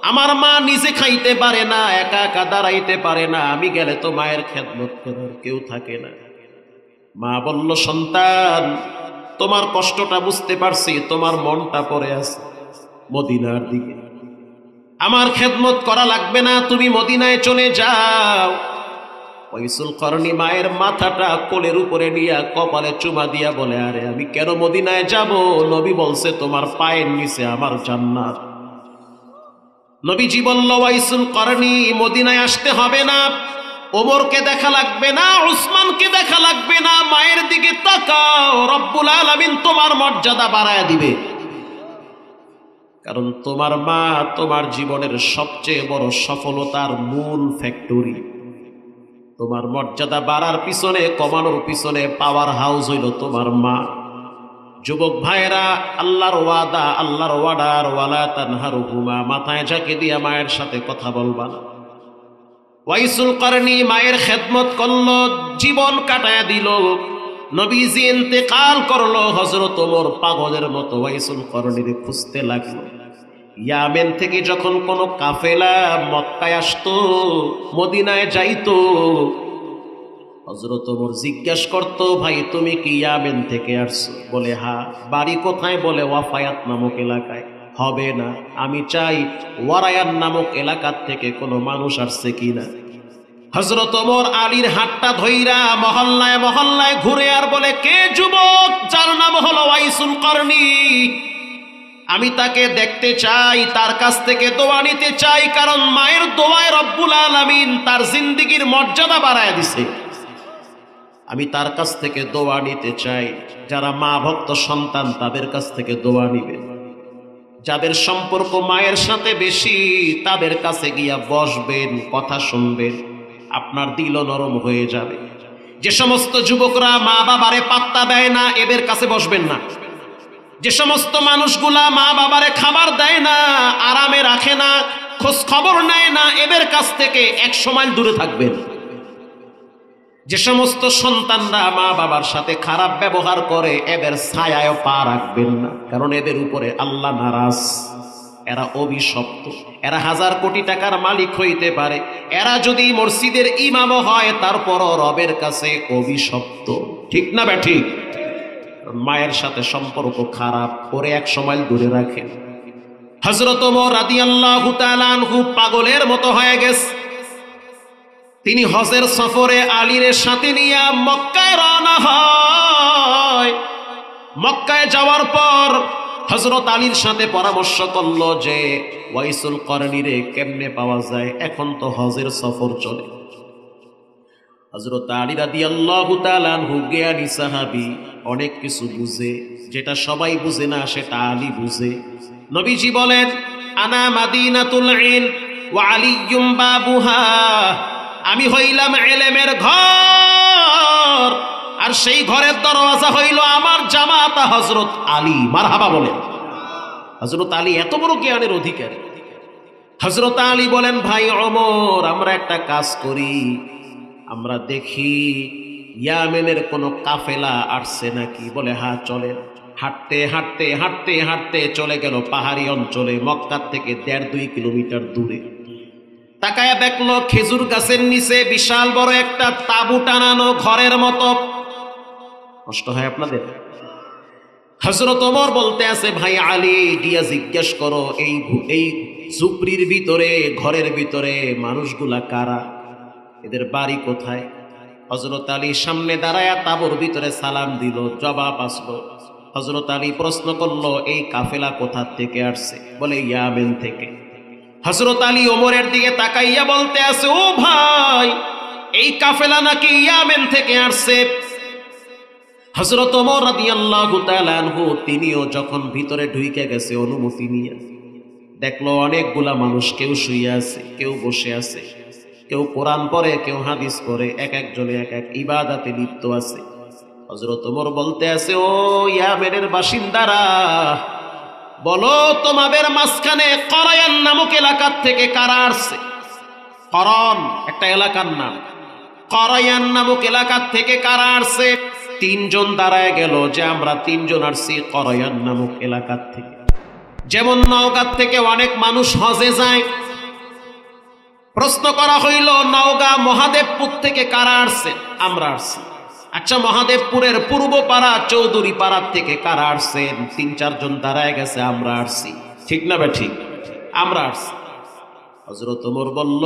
আমার মা নিজে খাইতে পারে না, একা একা দাঁড়াইতে পারে না, আমি গেলে তো মায়ের খেদমত করার কেউ থাকে না। মা বলল, সন্তান, তোমার কষ্টটা বুঝতে পারছি, তোমার মনটা পড়ে আছে মদিনার দিকে, আমার খেদমত করা লাগবে না, তুমি মদিনায় চলে যাও। ওয়াইসুল করনি মায়ের মাথাটা কোলের উপরে নিয়ে কপালে চুমা দিয়া বলে, আরে আমি কেন মদিনায় যাব? নবী বলছে তোমার পায়ের নিচে আমার জান্নাত। নবীজি বলল, ওয়াইসুল করনি, মদিনায় আসতে হবে না, ওমরকে দেখা লাগবে না, উসমানকে দেখা লাগবে না, মায়ের দিকে তাকাও, রব্বুল আলামিন তোমার মর্যাদা বাড়ায় দিবে। কারণ তোমার মা তোমার জীবনের সবচেয়ে বড় সফলতার মূল ফ্যাক্টরি। তোমার মর্যাদা বাড়ার পিছনে, কমানোর পিছনে পাওয়ার হাউস হইল তোমার মা। যুবক ভাইরা, আল্লাহর ওয়াদা, আল্লাহর ওয়াদার, ওয়ালা তানহারুহুমা, মাথায় ঝাঁকে দিয়া মায়ের সাথে কথা বলবা না। ওয়াইসুল করনি মায়ের খেদমত করলো, জীবন কাটায়া দিল। নবীজি ইন্তেকাল করলো, হযরত ওমর পাগলের মতো ওয়াইসুল করনিরে খুঁজতে লাগলো। ইয়ামেন থেকে যখন কোন কাফেলা মক্কায় আসতো, মদিনায় যাইতো, হযরত ওমর জিজ্ঞাসা করতো, ভাই তুমি কি ইয়ামেন থেকে আসছো? বলে হ্যাঁ। বাড়ি কোথায়? বলে ওয়াফায়াত নামক এলাকায়। হবে না, আমি চাই ওয়ারায়ান নামক এলাকার থেকে কোনো মানুষ আসছে কিনা। হযরত ওমর আলীর হাতটা ধইরা মহল্লায় মহল্লায় ঘুরে আর বলে, কে যুবক যার নাম হলো ওয়াইসুল করনি? আমি তাকে দেখতে চাই, তার কাছ থেকে দোয়া নিতে চাই, কারণ মায়ের দোয়ায় রব্বুল আলামিন তার জিন্দেগীর মর্যাদা বাড়ায় দিছে। আমি তার কাছ থেকে দোয়া নিতে চাই। যারা মা ভক্ত সন্তান তাদের কাছ থেকে দোয়া নিবেন। যাদের সম্পর্ক মায়ের সাথে বেশি তাদের কাছে গিয়া বসবেন, কথা শুনবেন, আপনার দিল নরম হয়ে যাবে। যে সমস্ত যুবকরা মা বাবারে পাত্তা দেয় না, এদের কাছে বসবেন না। যে সমস্ত মানুষগুলা মা বাবারে খাবার দেয় না, আরামে রাখে না, খোঁজ খবর নেয় না, এদের কাছ থেকে 100 মাইল দূরে থাকবেন। যে সমস্ত সন্তানরা মা বাবার সাথে খারাপ ব্যবহার করে, এদের ছায়ায় পা রাখবেন না, কারণ এদের উপরে আল্লাহ নারাজ। এরা অভিশপ্ত। এরা 1000 কোটি টাকার মালিক হইতে পারে, এরা যদি মসজিদের ইমামও হয় তারপরও রবের কাছে অভিশপ্ত। ঠিক না ব্যাঠিক? মায়ের সাথে সম্পর্ক খারাপ করে 100 মাইল দূরে রাখেন। হযরত ওমর রাদিয়াল্লাহু তাআলা আনহু পাগলের মতো হয়ে গেছে। তিনি হজের সফরে আলীর সাথে নিয়ে মক্কায় রওনা হয়। মক্কায় যাওয়ার পর হযরত আলীর সাথে পরামর্শ করলো যে ওয়াইসুল করনীরে কেমনে পাওয়া যায়, এখন তো হজের সফর চলে। হযরত আলী রাদিয়াল্লাহু তাআলা আনহু জ্ঞানী সাহাবী, অনেক কিছু বুঝে, যেটা সবাই বুঝে না সেটা আলী বুঝে। নবীজি বলেন, আনা মাদিনাতুল ইলম ওয়া আলিয়্যুম বাবুহা, আমি হইলাম ইলমের ঘর, আর সেই ঘরের দরওয়াজা হইল আমার জামাতা হযরত আলী। মারহাবা বলেন। হযরত আলী এত বড় জ্ঞানের অধিকারী। হযরত আলী বলেন, ভাই ওমর, আমরা একটা কাজ করি, আমরা দেখি ইয়ামেনের কোনো কাফেলা আসছে নাকি। বলে হ্যাঁ চলেন। হাঁটতে হাঁটতে হাঁটতে হাঁটতে চলে গেল পাহাড়ি অঞ্চলে, মক্কা থেকে 1.5-2 কিলোমিটার দূরে। তাকায়া দেখলো খেজুর গাছের নিচে বিশাল বড় একটা তাঁবু টানানো, ঘরের মতো। কষ্ট হয় আপনাদের? হযরত ওমর বলতে আছে, ভাই আলী, গিয়া জিজ্ঞেস করো এই ঝুপড়ির ভিতরে, ঘরের ভিতরে মানুষগুলা কারা, এদের বাড়ি কোথায়। হযরত আলী সামনে দাঁড়ায়া তাঁবুর ভিতরে সালাম দিল, জবাব আসলো। হযরত আলী প্রশ্ন করলো, এই কাফেলা কোথা থেকে আসছে? বলে ইয়ামেন থেকে। হযরত আলী ওমরের দিকে তাকাইয়া বলতে আছে, ও ভাই, এই কাফেলা নাকি ইয়ামেন থেকে আসছে। হযরত ওমর রাদিয়াল্লাহু তাআলা আনহু তিনিও যখন ভিতরে ঢুকে গেছে অনুমতি নিয়ে, দেখলো অনেকগুলা মানুষ, কেউ শুয়ে আছে, কেউ বসে আছে, কেউ কোরআন পড়ে, কেউ হাদিস পড়ে, এক একজনে এক এক ইবাদতে লিপ্ত আছে। হযরত ওমর বলতে আছে, ও ইয়ামেনের বাসিন্দারা, বলো তোমাদের মাঝখানে করায়ান নামক এলাকার থেকে কারা আসছে? করন একটা এলাকার নাম, করায়ান নামক এলাকার থেকে কারা আসছে? 3 জন দাঁড়ায় গেল যে আমরা 3 জন আসছি করায়ান নামক এলাকার থেকে। যেমন নওগাঁ থেকে অনেক মানুষ হজে যায়, প্রশ্ন করা হইল নওগাঁ মহাদেবপুর থেকে কারা আসছে? আমরা আসছি। আচ্ছা, মহাদেবপুরের পূর্ব পাড়া চৌধুরী পাড়ার থেকে কারা আসছেন? 3-4 জন দাঁড়ায় গেছে, আমরা আসছি। ঠিক না বে ঠিক? আমরা আসছি। হযরত ওমর বলল,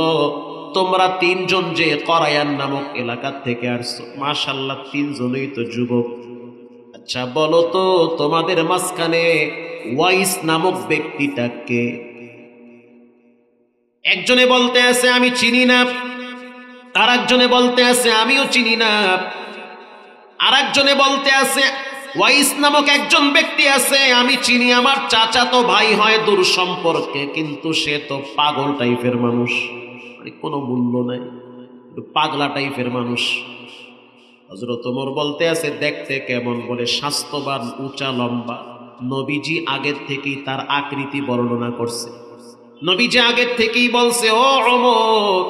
তোমরা 3 জন যে করায়ান নামক এলাকার থেকে আসছো, মাশাআল্লাহ 3 জনই তো যুবক। আচ্ছা বলো তো, তোমাদের মাঝখানে ওয়াইস নামক ব্যক্তিটাকে? একজনে বলতে আছে আমি চিনি না, আর একজনে বলতে আছে আমিও চিনি না, আর একজনে বলতে আছে ওয়াইস নামক একজন ব্যক্তি আছে আমি চিনি, আমার চাচাতো ভাই হয় দূর সম্পর্কে, কিন্তু সে তো পাগল টাইপের মানুষ, কোনো মূল্য নাই, পাগলা টাইপের মানুষ। হযরত ওমর বলতে আছে দেখতে কেমন? বলে স্বাস্থ্যবান, উঁচা লম্বা। নবীজি আগের থেকেই তার আকৃতি বর্ণনা করছে। নবীজি আগের থেকেই বলছে, ও ওমর,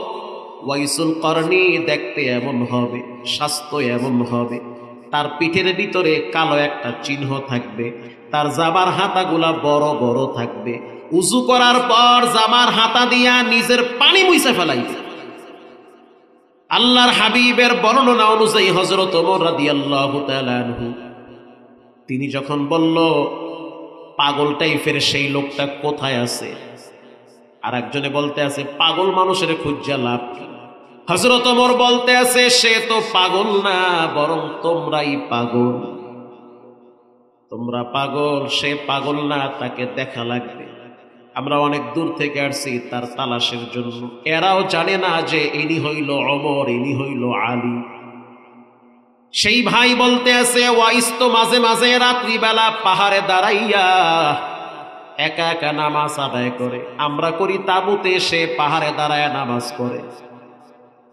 ওয়াইসুল করনি দেখতে এমন হবে, স্বাস্থ্য এমন হবে, তার পিঠের ভিতরে কালো একটা চিহ্ন থাকবে, তার জাবার হাতাগুলা বড় বড় থাকবে, উজু করার পর জামার হাতা দিয়া নিজের পানি মুছে ফেলাইবে। আল্লাহর হাবিবের বর্ণনা অনুযায়ী হযরত ওমর রাদিয়াল্লাহু তাআলা আনহু তিনি যখন বলল পাগল টাইপের সেই লোকটা কোথায় আছে, আর একজনে বলতে আছে পাগল মানুষের খুঁজা লাভ কি? হযরত ওমর বলতে আছে সে তো পাগল না, বরং তোমরাই পাগল। তোমরা পাগল, সে পাগল না, তাকে দেখা লাগবে। আমরা অনেক দূর থেকে আসছি তার তালাশের জন্য। এরাও জানে না যে ইনি হইল ওমর, ইনি হইল আলী। সেই ভাই বলতে আছে ওয়াইস তো মাঝে মাঝে রাত্রিবেলা পাহাড়ে দাঁড়াইয়া একা একা নামাজ আদায় করে। আমরা করি তাঁবুতে, সে পাহাড়ে দাঁড়ায় নামাজ করে।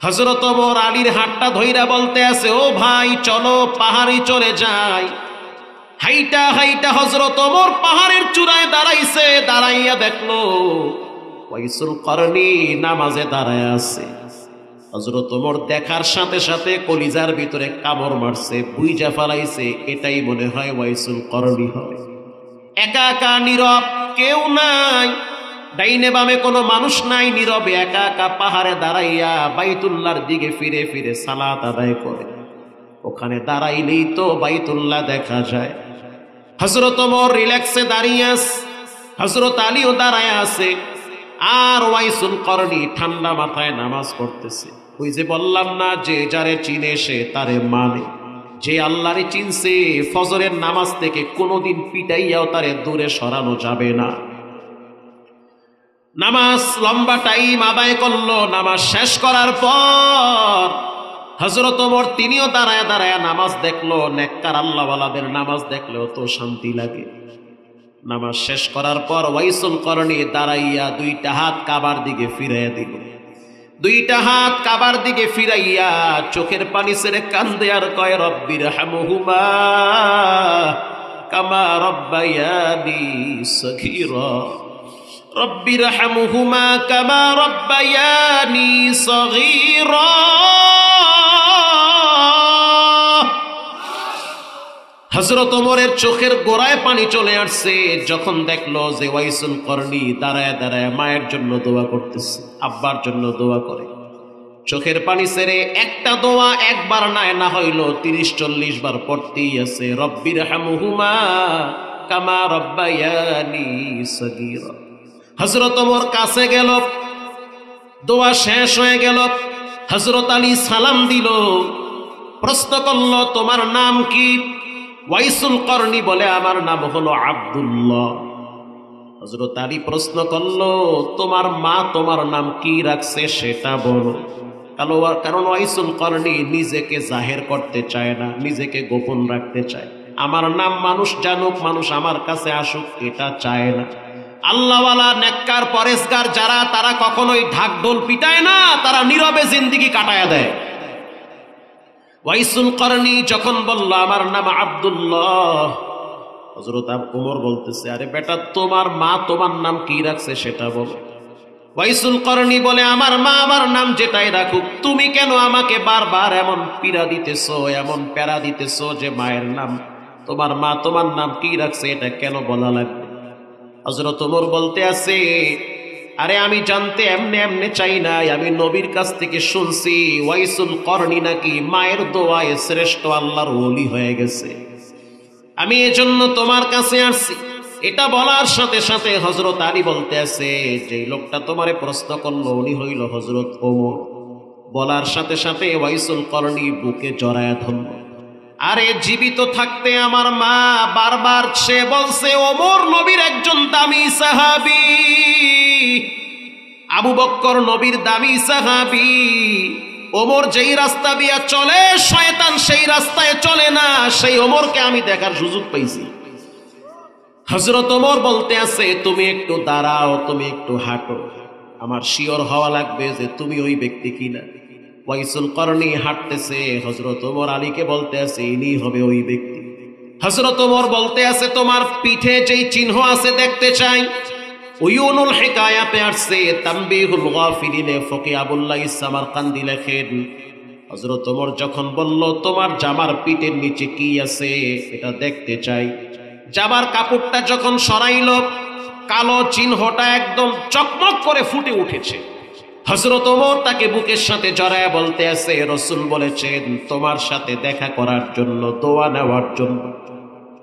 হযরত ওমর আলীর হাতটা ধইরা বলতে আছে ও ভাই চলো পাহাড়ে চলে যাই। হাইটা হাইটা হযরত ওমর পাহাড়ের চূড়ায় দাঁড়াইছে। দাঁড়াইয়া দেখলো ওয়াইসুল করনী নামাজে দাঁড়ায় আছে। হযরত ওমর দেখার সাথে সাথে কলিজার ভিতরে কামড় মারছে, বুইজা ফেলাইছে এটাই মনে হয় ওয়াইসুল করনী হবে। একা একা নীরব, কেউ নাই, ডাইনে বামে কোনো মানুষ নাই, নীরবে একা একা পাহাড়ে দাঁড়াইয়া বাইতুল্লাহর দিকে ফিরে ফিরে সালাত আদায় করে। ওখানে দাঁড়াইলেই তো বাইতুল্লাহ দেখা যায়। হযরত ওমর রিল্যাক্সে দাঁড়িয়ে আছে, হযরত আলীও দাঁড়ায় আছে, আর ওয়াইসুল করনী ঠান্ডা মাথায় নামাজ পড়তেছে। ওই যে বললাম না যে যারে চিনে সে তারে মানে। যে আল্লাহরে চিনছে ফজরের নামাজ থেকে কোনোদিন পিটাইয়াও তারে দূরে সরানো যাবে না। নামাজ লম্বা টাইম আদায় করলো। নামাজ শেষ করার পর হযরত ওমর তিনিও দাঁড়ায় দাঁড়ায় নামাজ দেখলো। নেককার আল্লাহওয়ালাদের নামাজ দেখলেও তো শান্তি লাগে। নামাজ শেষ করার পর ওয়াইসুল করনী দাঁড়াইয়া দুইটা হাত কাবার দিকে ফিরাইয়া দিল। দুইটা হাত কাবার দিকে ফিরাইয়া চোখের পানি ছেড়ে কান্দে আর কয় রব্বির হামহুমা কামা রব্বায়ানি সগীরা, রব্বির হামহুমা কামা রব্বায়ানি সগীরা। হযরত ওমরের চোখের গোড়ায় পানি চলে আসছে যখন দেখলো যে ওয়াইসুল করনী দাঁড়ায় দাঁড়ায় মায়ের জন্য দোয়া করতেছে, আব্বার জন্য দোয়া করে। চোখের পানি ছেড়ে একটা দোয়া একবার না হইল 30-40 বার পড়তেই আছে, রব্বির হামহুমা কামা রব্বায়ানি সগীরা। হযরত ওমর কাছে গেল, দোয়া শেষ হয়ে গেল। হযরত আলী সালাম দিল, প্রশ্ন করল তোমার নাম কি? ওয়াইসুল করনী বলে আমার নাম হলো আব্দুল্লাহ। হযরত আলী প্রশ্ন করল তোমার মা তোমার নাম কি রাখছে সেটা বলো। কারণ ওয়াইসুল করনী নিজেকে জাহের করতে চায় না, নিজেকে গোপন রাখতে চায়। আমার নাম মানুষ জানুক, মানুষ আমার কাছে আসুক, এটা চায় না। আল্লাহওয়ালা নেককার পরেশগার যারা, তারা কখনোই ঢাকঢোল পিটায় না, তারা নীরবে জিন্দেগি কাটায়া দেয়। ওয়াইসুল করনী যখন বলল আমার নাম আব্দুল্লাহ, হযরত ওমর বলতেছে আরে বেটা তোমার মা তোমার নাম কি রাখছে সেটা বলো। ওয়াইসুল করনী বলে আমার মা আমার নাম যেটাই রাখুক, তুমি কেন আমাকে বারবার এমন পীড়া দিতেছো, এমন প্যারা দিতেছো যে মায়ের নাম, তোমার মা তোমার নাম কি রাখছে এটা কেন বলা লাগবে? হযরত ওমর বলতে আছে আরে আমি জানতে এমনে এমনে চাই নাই, আমি নবীর কাছ থেকে শুনছি ওয়াইসুল করনী নাকি মায়ের দোয়ায় শ্রেষ্ঠ আল্লাহর ওলি হয়ে গেছে, আমি এজন্য তোমার কাছে আসছি। এটা বলার সাথে সাথে হযরত আলী বলতে আছে যে লোকটা তোমারে প্রশ্ন করলো উনি হইল হযরত ওমর। বলার সাথে সাথে ওয়াইসুল করনী বুকে জড়ায়া ধরল। আরে জীবিত থাকতে আমার মা বারবার সে বলছে ওমর নবীর একজন দামি সাহাবী, আবু বকর নবীর দামি সাহাবী, ওমর যেই রাস্তা দিয়া চলে শয়তান সেই রাস্তায় চলে না, সেই ওমরকে আমি দেখার সুযোগ পাইছি। হযরত ওমর বলতে আছে তুমি একটু দাঁড়াও, তুমি একটু হাঁটো, আমার শিওর হওয়া লাগবে যে তুমি ওই ব্যক্তি কিনা। ওয়াইসুল করনী হাঁটতেছে, হযরত ওমর আলীকে বলতে আছে ইনি হবে ওই ব্যক্তি। হযরত ওমর বলতে আছে তোমার পিঠে যেই চিহ্ন আছে দেখতে চাই। উয়ুনুল হিকায়াতে আসছে, তানবীহুল গাফিলিনে ফকি আবুল্লাহ সামারকান্দি লেখেন হযরত ওমর যখন বলল তোমার জামার পিঠের নিচে কি আছে এটা দেখতে চাই, জামার কাপড়টা যখন সরাইল কালো চিহ্নটা একদম চকমক করে ফুটে উঠেছে। হযরত ওমর তাকে বুকের সাথে জড়ায় বলতে আছে, রাসূল বলেছেন তোমার সাথে দেখা করার জন্য, দোয়া নেওয়ার জন্য।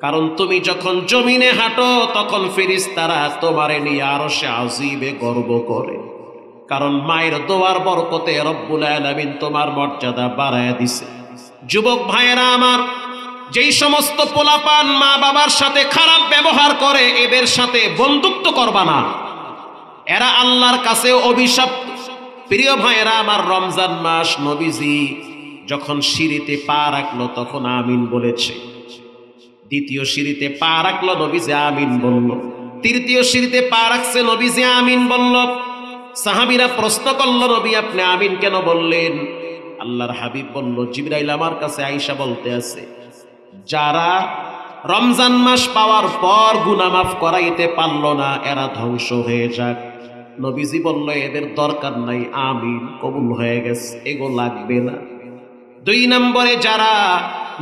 কারণ তুমি যখন জমিনে হাঁটো তখন ফেরেশতারা তোমারে নিয়ে আরশে আজিমে গর্ব করে। কারণ মায়ের দোয়ার বরকতে রব্বুল আলামিন তোমার মর্যাদা বাড়ায় দিছে। যুবক ভাইয়েরা আমার, যেই সমস্ত পোলাপান মা বাবার সাথে খারাপ ব্যবহার করে এদের সাথে বন্ধুত্ব করবা না, এরা আল্লাহর কাছে অভিশপ্ত। প্রিয় ভাইয়েরা আমার, রমজান মাস নবীজি যখন সিঁড়িতে পা রাখলো তখন আমিন বলেছে। দ্বিতীয় সিঁড়িতে পা রাখলো, নবীজি আমিন বলল। তৃতীয় সিঁড়িতে পা রাখছে, নবীজি আমিন বলল। সাহাবীরা প্রশ্ন করলো, নবী আপনি আমিন কেন বললেন? আল্লাহর হাবিব বলল, জিবরাইল আমার কাছে আয়েশা বলতে আছে, যারা রমজান মাস পাওয়ার পর গুনাহ মাফ করাইতে পারল না এরা ধ্বংস হয়ে যাক। নবীজি বলল, এদের দরকার নাই, আমিন কবুল হয়ে গেছে, এগো লাগবে না। 2 নম্বরে, যারা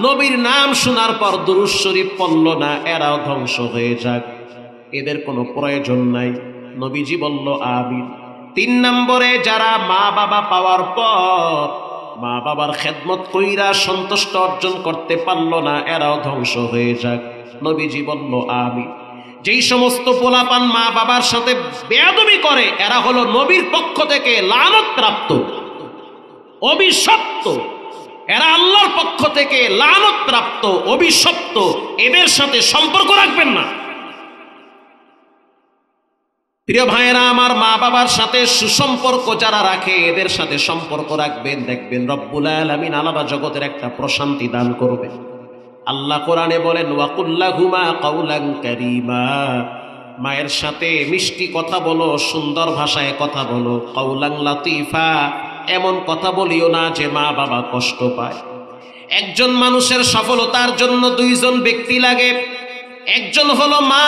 নবীর নাম শোনার পর দুরূদ শরীফ পড়ল না এরাও ধ্বংস হয়ে যাক, এদের কোনো প্রয়োজন নাই। নবীজি বলল আমিন। 3 নম্বরে, যারা মা বাবা পাওয়ার পর মা বাবার খেদমত কইরা সন্তুষ্ট অর্জন করতে পারল না এরাও ধ্বংস হয়ে যাক। নবীজি বলল আমিন। যেই সমস্ত পোলাপান মা বাবার সাথে বেয়াদবি করে এরা হলো নবীর পক্ষ থেকে লানত প্রাপ্ত, অভিশপ্ত। এরা আল্লাহর পক্ষ থেকে লানত প্রাপ্ত, অভিশপ্ত। এদের সাথে সম্পর্ক রাখবেন না। প্রিয় ভাইয়েরা আমার, মা বাবার সাথে সুসম্পর্ক যারা রাখে এদের সাথে সম্পর্ক রাখবেন, দেখবেন রব্বুল আলামিন আলাদা জগতের একটা প্রশান্তি দান করবেন। আল্লাহ কোরআনে বলেন, ওয়াকুল্লাহুমা কাউলান কারীমা, মায়ের সাথে মিষ্টি কথা বলো, সুন্দর ভাষায় কথা বলো। কাউলান লাতিফা, এমন কথা বলিও না যে মা বাবা কষ্ট পায়। একজন মানুষের সফলতার জন্য 2 জন ব্যক্তি লাগে। একজন হলো মা,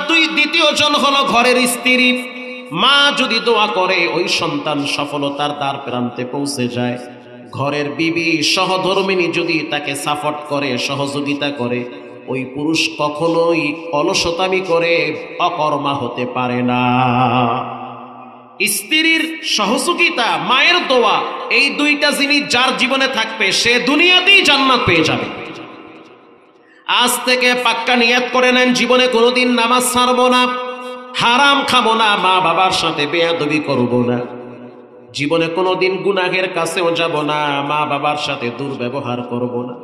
দ্বিতীয়জন হলো ঘরের স্ত্রী। মা যদি দোয়া করে ওই সন্তান সফলতার দ্বার প্রান্তে পৌঁছে যায়। ঘরের বিবি সহধর্মিণী যদি তাকে সাপোর্ট করে, সহযোগিতা করে, ওই পুরুষ কখনোই অলসতামি করে অকর্মা হতে পারে না। স্ত্রীর সহযোগিতা, মায়ের দোয়া, এই 2টা জিনিস যার জীবনে থাকবে সে দুনিয়াতেই জান্নাত পেয়ে যাবে। আজ থেকে পাক্কা নিয়ত করে নেন, জীবনে কোনোদিন নামাজ ছাড়বো না, হারাম খাবো না, মা বাবার সাথে বেয়াদবি করবো না, জীবনে কোনোদিন গুনাহের কাছেও যাব না, মা বাবার সাথে দুর্ব্যবহার করব না।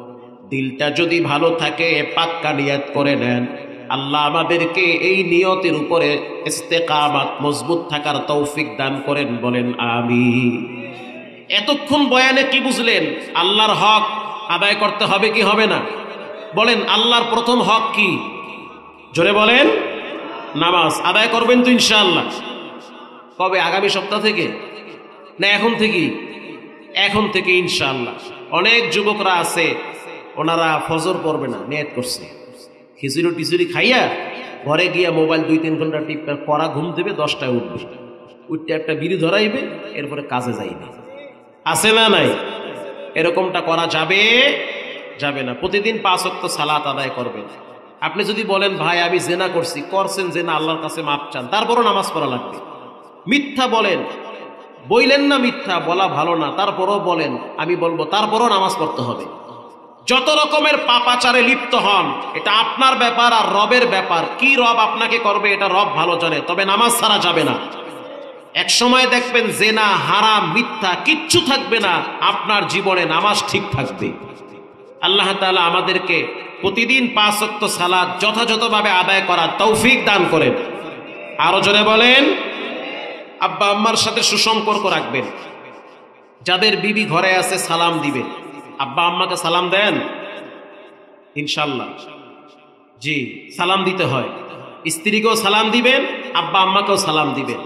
দিলটা যদি ভালো থাকে পাক্কা নিয়ত করে নেন, আল্লাহ আমাদেরকে এই নিয়তের উপরে ইস্তেকামাত, মজবুত থাকার তৌফিক দান করেন, বলেন আমিন। এতক্ষণ বয়ানে কি বুঝলেন? আল্লাহর হক আদায় করতে হবে কি হবে না? বলেন, আল্লাহর প্রথম হক কি? জোরে বলেন। নামাজ আদায় করবেন তো ইনশাআল্লাহ? কবে? আগামী সপ্তাহ থেকে না এখন থেকেই? এখন থেকে ইনশাআল্লাহ। অনেক যুবকরা আছে ওনারা ফজর পড়বে না, নিয়ত করছে, খিচুড়ি টিচুড়ি খাইয়া ঘরে গিয়া মোবাইল 2-3 ঘন্টা টিপে করা ঘুম দেবে, 10টায় উঠবে, উঠতে একটা বিড়ি ধরাইবে, এরপরে কাজে যাইবে। আছে না নাই? এরকমটা করা যাবে যাবে না। প্রতিদিন 5 ওয়াক্ত সালাত আদায় করবেন। আপনি যদি বলেন ভাই আমি জেনা করছি, করছেন জেনা, আল্লাহর কাছে মাপ চান, তারপরও নামাজ পড়া লাগবে। মিথ্যা বলেন, বইলেন না মিথ্যা বলা ভালো না, তারপরও বলেন, আমি বলবো, তারপরও নামাজ পড়তে হবে। যত রকমের পাপাচারে লিপ্ত হন এটা আপনার ব্যাপার আর রবের ব্যাপার। কি রব আপনাকে করবে এটা রব ভালো জানে, তবে নামাজ ছাড়া যাবে না। এক সময় দেখবেন জেনা, হারাম, মিথ্যা কিচ্ছু থাকবে না, আপনার জীবনে নামাজ ঠিক থাকবে। আল্লাহ তাআলা আমাদেরকে প্রতিদিন 5 ওয়াক্ত সালাত যথাযথভাবে আদায় করার তৌফিক দান করেন। আরো জোরে বলেন। আব্বা আম্মার সাথে সুসম্পর্ক রাখবেন। যাদের বিবি ঘরে আছে সালাম দিবেন। আব্বা আম্মাকে সালাম দেন ইনশাআল্লাহ? জি, সালাম দিতে হয়। স্ত্রীকেও সালাম দিবেন, আব্বা আম্মাকেও সালাম দিবেন।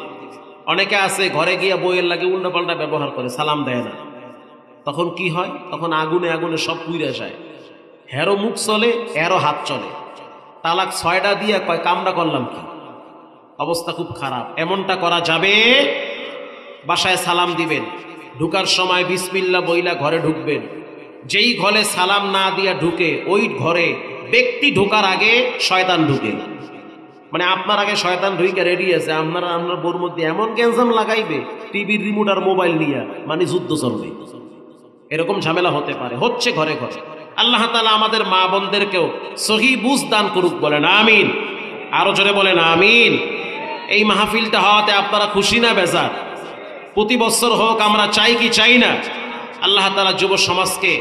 অনেকে আছে ঘরে গিয়ে বইয়ের লাগে উল্টাপাল্টা ব্যবহার করে, সালাম দেয় না। তখন কি হয়? তখন আগুনে আগুনে সব পুইরা যায়। হেরো মুখ চলে, এরও হাত চলে। তালাক 6টা দিয়ে কয় কামটা করলাম কি? অবস্থা খুব খারাপ। এমনটা করা যাবে? বাসায় সালাম দিবেন, ঢুকার সময় বিসমিল্লাহ বইলা ঘরে ঢুকবেন। যেই ঘরে সালাম না দিয়া ঢুকে ওই ঘরে ব্যক্তি ঢোকার আগে শয়তান ঢুকে। মানে আপনার আগে শয়তান ঢুইকা রেডি আছে, আপনারা আপনার বোর মধ্যে এমন গ্যাঞ্জাম লাগাইবে টিভির রিমোট আর মোবাইল নিয়ে, মানে যুদ্ধ চলবে। এরকম ঝামেলা হতে পারে, হচ্ছে ঘরে ঘরে। আল্লাহ তাআলা আমাদের মা বোনদেরকেও সহি বুঝ দান করুক, বলেন আমিন। আরো জোরে বলেন আমিন। এই মাহফিলটা হওয়াতে আপনারা খুশি না বেজার? প্রতি বছর হোক, আমরা চাই কি চাই না? আল্লাহ তাআলা যুব সমাজকে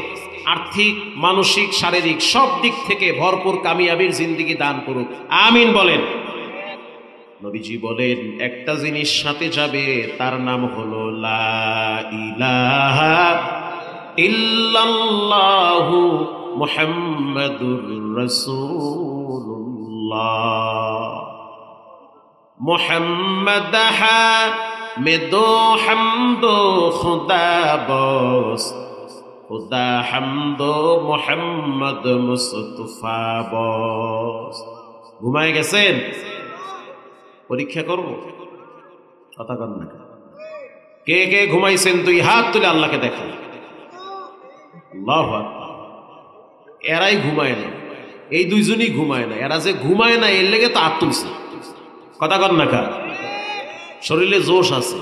আর্থিক, মানসিক, শারীরিক সব দিক থেকে ভরপুর কামিয়াবির জিন্দেগি দান করুক, আমিন বলেন। নবীজি বলেন একটা জিনিস সাথে যাবে, তার নাম হলো লা ইলাহা ইল্লাল্লাহু মুহাম্মাদুর রাসূলুল্লাহ। মুহাম্মদ হামিদু হামদু খুদা বস, খুদা হামদু মুহাম্মদ মুস্তাফা বস। ঘুমায় গেছেন? পরীক্ষা করব, কথা কন না। কে কে ঘুমাইছেন তুই হাত তুলে আল্লাহকে দেখা। আল্লাহু আকবার। এরাই ঘুমায় না, এই দুইজনই ঘুমায় না। এরা যে ঘুমায় না এর লেগে তো হাত তুলছে, কথা কন না। শরীরে জোশ আছে,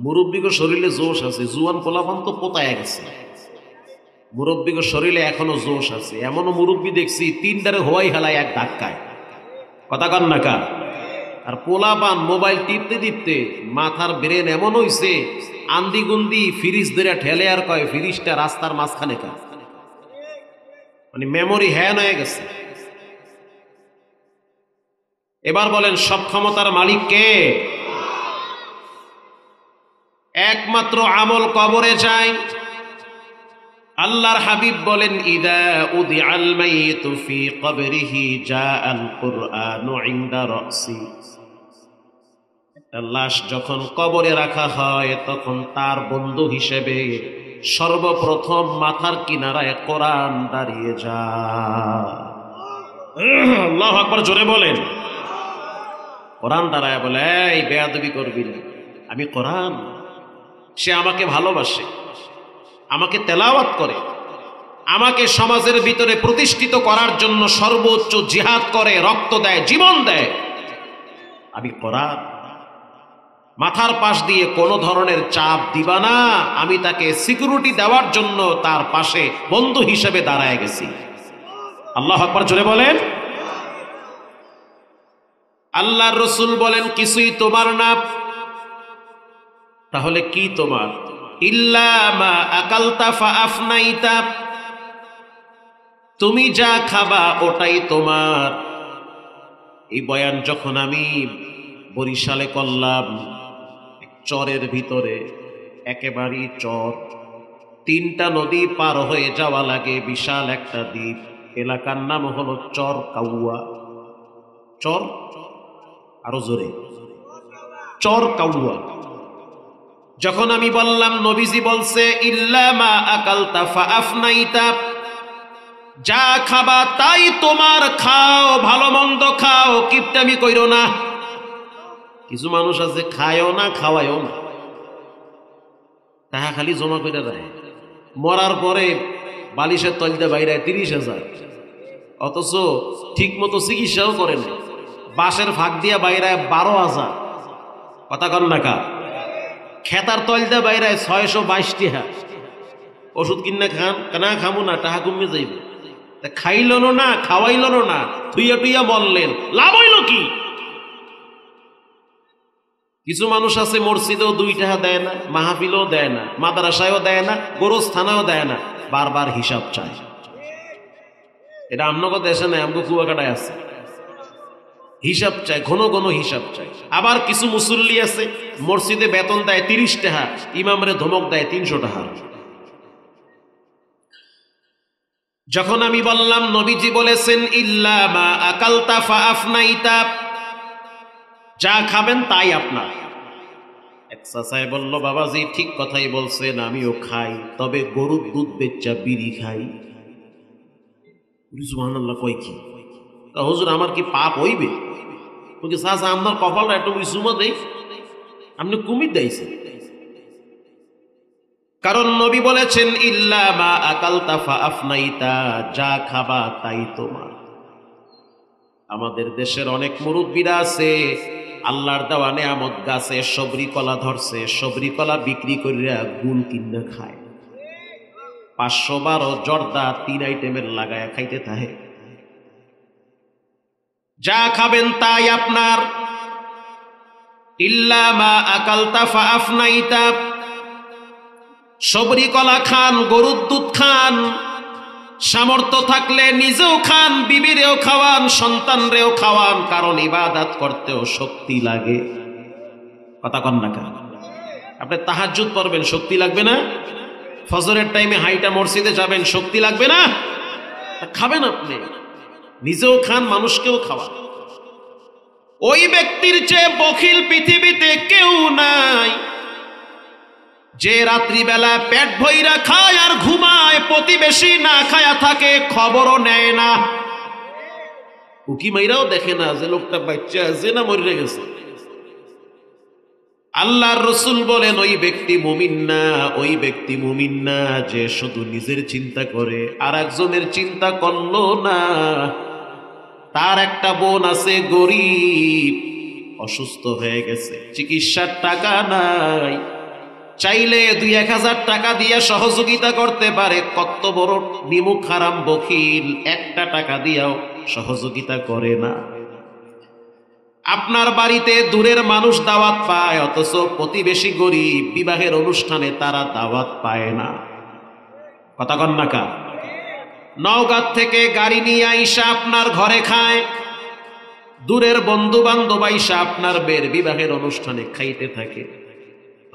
মুরব্বীকে শরীরে জোশ আছে। জুয়ান পোলাপান তো পোতায় গেছে, মুরব্বীকে শরীরে এখনো জোশ আছে। এমনও মুরব্বী দেখছি তিনটারে হওয়াই হেলায় এক ধাক্কায়, কথা কন না। আর পোলাপান মোবাইল টিপতে টিপতে মাথার ব্রেন এমন হইছে, আন্দি গুন্দি ফ্রিজ ধরে ঠেলে আর কয় ফ্রিজটা রাস্তার মাঝখানে কা, মানে মেমোরি হ্যান হয়ে গেছে। এবার বলেন সব ক্ষমতার মালিক কে? একমাত্র আমল কবরে যায়। আল্লাহর হাবিব বলেন ইদা উদিআল মাইয়িতু ফি কবরিহি জাআল কুরআনু ইনদা রাসি। একটা লাশ যখন কবরে রাখা হয় তখন তার বন্ধু হিসেবে সর্বপ্রথম মাথার কিনারায় কোরআন দাঁড়িয়ে যায়। আল্লাহু আকবার, জোরে বলেন। কোরআন দাঁড়ায় বলে এই বেয়াদবি করবি না, আমি কোরআন। সে আমাকে ভালোবাসে, আমাকে তেলাওয়াত করে, আমাকে সমাজের ভিতরে প্রতিষ্ঠিত করার জন্য সর্বোচ্চ জিহাদ করে, রক্ত দেয়, জীবন দেয়। আমি কোরআন। মাথার পাশ দিয়ে কোনো ধরনের চাপ দিবা না, আমি তাকে সিকিউরিটি দেওয়ার জন্য তার পাশে বন্ধু হিসেবে দাঁড়ায় গেছি। আল্লাহু আকবার, জোরে বলেন। আল্লাহর রাসূল বলেন কিছুই তোমার না, তাহলে কি তোমার? ইল্লা মা আকালতা ফাআফনাইতা, তুমি যা খাবা ওটাই তোমার। এই বয়ান যখন আমি বরিশালে করলাম, চরের ভিতরে, একেবারেই চর, তিনটা নদী পার হয়ে যাওয়া লাগে, বিশাল একটা দ্বীপ। এলাকার নাম হলো চর কাউয়া। চর, আরো জোরে, চর কাউয়া। যখন আমি বললাম নবীজি বলছে ইল্লা মা আকালতা ফাআফনাইতা, যা খাবা তাই তোমার, খাও, ভালো মন্দ খাও, কিপটামি কইরো না। কিছু মানুষ আছে খায়ও না খাওয়ায়ও না, টাকা খালি জমা করে দেয়, মরার পরে বালিশের তলতে বাইরায় 30,000, অথচ ঠিক মতো চিকিৎসাও করে না, বাঁশের ফাঁক দিয়া বাইরায় 12,000, কথা কন না কা। খেতার তলতে বাইরায় 622 টাকা। ওষুধ কিনা খান না, খামো না, টাকা কমে যাইবে। তা খাইল না, খাওয়াইল না, থুইয়া টুইয়া বললেন, লাভ হইল কি? কিছু মানুষ আছে মসজিদেও 2 টাকা দেয় না, মাহফিলেও দেয় না, মাদ্রাসায়ও দেয় না, গোরস্থানেও দেয় না, বারবার হিসাব চায়। এটা আমনগো দেশে নাই, আমগো কুয়াকাটায় আছে, হিসাব চায়, ঘন ঘন হিসাব চায়। আবার কিছু মুসল্লি আছে মসজিদে বেতন দেয় 30 টাকা, ইমামরে ধমক দেয় 300 টাকা। যখন আমি বললাম নবীজি বলেছেন ইল্লা মা আকালতা ফাআফনাইতা, যা খাবেন তাই আপনার। এক চাচায় বলল বাবাজি ঠিক কথাই বলছেন, আমিও খাই, তবে গরুর দুধ বেচা বিড়ি খাই। সুবহানাল্লাহ, কয় কি? হুজুর আমার কি পাপ হইবে? চাচা আপনার কপালটা একটু চুমা দেই, আপনি কুমির দিয়েছেন। কারণ নবী বলেছেন ইল্লা মা আকালতা ফাআফনাইতা, যা খাবা তাই তোমার। আমাদের দেশের অনেক মুরব্বীরা আছে আল্লাহর দেওয়া নেয়ামত গাছে সবরি কলা ধরছে, সবরি কলা বিক্রি করিয়া গুল কিনা খায়, 512 জর্দা 3 আইটেমের লাগায়া খাইতে থাকে। যা খাবেন তাই আপনার, ইল্লা মা আকালতা ফাআফনাইতা, সবরি কলা খান, গরুর দুধ খান, সামর্থ্য থাকলে নিজেও খান, বিবিরেও খাওয়ান, সন্তানরেও খাওয়ান, কারণ ইবাদত করতেও শক্তি লাগে। কথা কন না কেন? আপনি তাহাজ্জুদ পড়বেন, শক্তি লাগবে না? ফজরের টাইমে হাইটা মসজিদে যাবেন, শক্তি লাগবে না? খাবেন, আপনি নিজেও খান, মানুষকেও খাওয়ান। ওই ব্যক্তির চেয়ে বখিল পৃথিবীতে কেউ নাই, যে রাত্রিবেলা পেট ভইরা খায় আর ঘুমায়, প্রতিবেশী না খায়া থাকে, খবরও নেয় না, উকি মাইরাও দেখে না যে লোকটা বাচ্চা আছে না মরে গেছে। আল্লাহর রাসূল বলেন ওই ব্যক্তি মুমিন না, ওই ব্যক্তি মুমিন না যে শুধু নিজের চিন্তা করে আর একজনের চিন্তা করলো না। তার একটা বোন আছে গরিব, অসুস্থ হয়ে গেছে, চিকিৎসার টাকা নাই, চাইলে 2-1000 টাকা দিয়ে সহযোগিতা করতে পারে। কত বড় নিমুখ হারাম বখিল, একটা টাকা দিয়াও সহযোগিতা করে না। আপনার বাড়িতে দূরের মানুষ দাওয়াত পায়, অথচ প্রতিবেশী গরিব, বিবাহের অনুষ্ঠানে তারা দাওয়াত পায় না। কথা কন না কা? নওগাঁ থেকে গাড়ি নিয়ে আইসা আপনার ঘরে খায়, দূরের বন্ধু বান্ধব আইসা আপনার বের বিবাহের অনুষ্ঠানে খাইতে থাকে,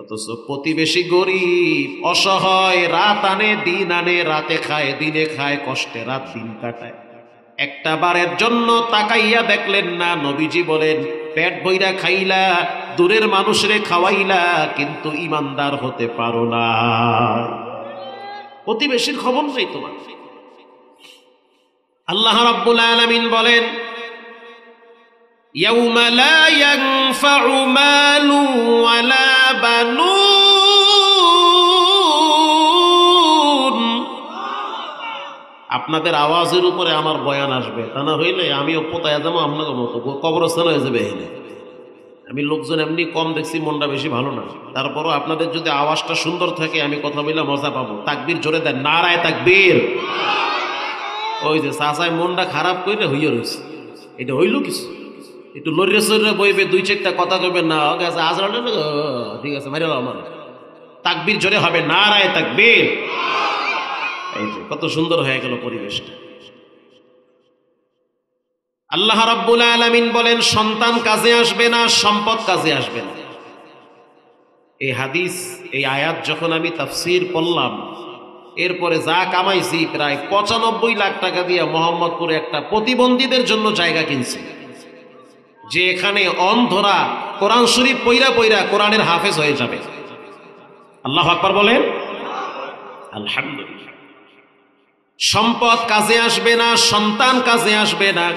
অথচ প্রতিবেশী গরিব, অসহায়, রাত আনে দিন আনে, রাতে খায় দিনে খায়, কষ্টে রাত দিন কাটায়। একটা বারের জন্য তাকাইয়া দেখলেন না? নবীজি বলেন পেট বইরা খাইলা, দূরের মানুষরে খাওয়াইলা, কিন্তু ইমানদার হতে পারো না। প্রতিবেশীর খবর নেই তোমার। আল্লাহ রাব্বুল আলামিন বলেন ইয়াউমা লা ইয়ানফাউ মালু ওয়ালা বানুন। আপনাদের আওয়াজের উপরে আমার বয়ান আসবে, তা না হইলে আমিও পোতায় যাবো আপনাদের মতো, কবরস্থান হয়ে যাবে। এখানে আমি লোকজন এমনি কম দেখছি, মনটা বেশি ভালো না, তারপরও আপনাদের যদি আওয়াজটা সুন্দর থাকে আমি কথা বললে মজা পাবো। তাকবীর জোরে দেন, নারায়ে তাকবীর। ওই যে চাচায় মনটা খারাপ করে হইয়া রয়েছে, এটা হইল কিছু? একটু লড়িয়ে সরিয়ে বইবে, 2-4টা কথা কইবেন না, আজরাল ঠিক আছে মারিল আমার। তাকবীর জোরে হবে, নারায়ে তাকবীর। এই যে কত সুন্দর হয়ে গেল পরিবেশটা। আল্লাহ রাব্বুল আলামিন বলেন সন্তান কাজে আসবে না, সম্পদ কাজে আসবে না। এই হাদিস, এই আয়াত যখন আমি তাফসীর পড়লাম, এরপরে যা কামাইছি প্রায় 95 লাখ টাকা দিয়ে মোহাম্মদপুরে একটা প্রতিবন্ধীদের জন্য জায়গা কিনছি, যে এখানে অন্ধরা কোরআন শরীফ পইরা পইরা কোরআনের হাফেজ হয়ে যাবে। আল্লাহু আকবার বলেন। আলহামদুলিল্লাহ। সম্পদ কাজে আসবে না, সন্তান কাজে আসবে না।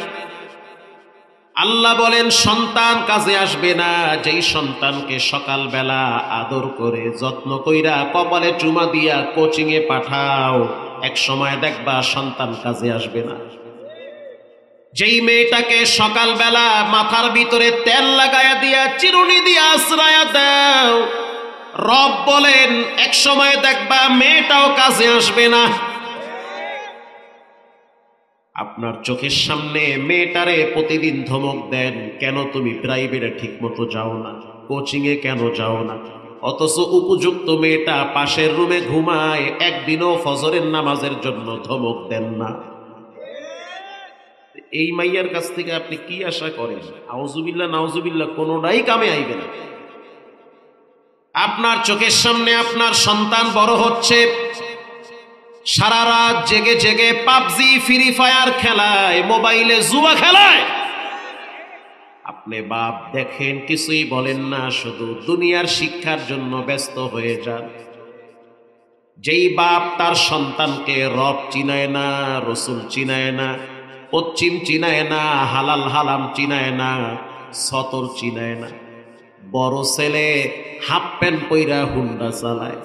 আল্লাহ বলেন সন্তান কাজে আসবে না যেই সন্তানকে সকালবেলা আদর করে যত্ন কইরা কপালে চুমা দিয়া কোচিং এ পাঠাও, এক সময় দেখবা সন্তান কাজে আসবে না। যেই মেয়েটাকে সকালবেলা মাথার ভিতরে তেল লাগায়া দিয়া চিরুনি দিয়া আশ্রয়া দাও, রব বলেন এক সময় দেখবা মেয়েটাও কাজে আসবে না। আপনার চোখের সামনে মেয়েটারে প্রতিদিন ধমক দেন, কেন তুমি প্রাইভেটে ঠিক মতো যাও না, কোচিং এ কেন যাও না, অথচ উপযুক্ত মেয়েটা পাশের রুমে ঘুমায়, একদিনও ফজরের নামাজের জন্য ধমক দেন না। এই মাইয়ার কাছ থেকে আপনি কি আশা করেন? আউযুবিল্লাহ নাউযুবিল্লাহ, কোনোটাই কামে আইবে না। আপনার চোখের সামনে আপনার সন্তান বড় হচ্ছে, সারা রাত জেগে জেগে পাবজি ফ্রি ফায়ার খেলায়, মোবাইলে জুয়া খেলায়। আপনি বাপ দেখেন, কিছুই বলেন না, শুধু দুনিয়ার শিক্ষার জন্য ব্যস্ত হয়ে যান। যেই বাপ তার সন্তানকে রব চিনায় না, রসুল চিনায় না, পশ্চিম চিনায় না, হালাল হালাম চিনায় না, সতর চিনায় না, বড় ছেলে হাফ প্যান্ট পইরা হুন্ডা চালায়,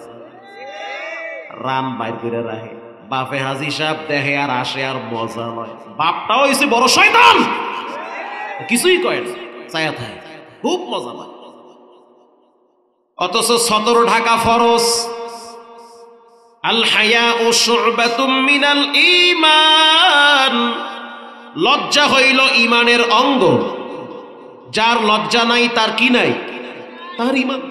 রান বাইর করে রাখে, বাপে হাজি সাহেব দেখে আর আসে আর মজা লয়। বাপটাও হইছে বড় শয়তান। কিছুই কয় না, ছায়া থাকে, খুব মজা পায়। অথচ 17 ঢাকা ফরজ। আল হায়াউ শু'বাতুম মিনাল ঈমান, লজ্জা হইল ঈমানের অঙ্গ। যার লজ্জা নাই তার কি নাই? তার ঈমান।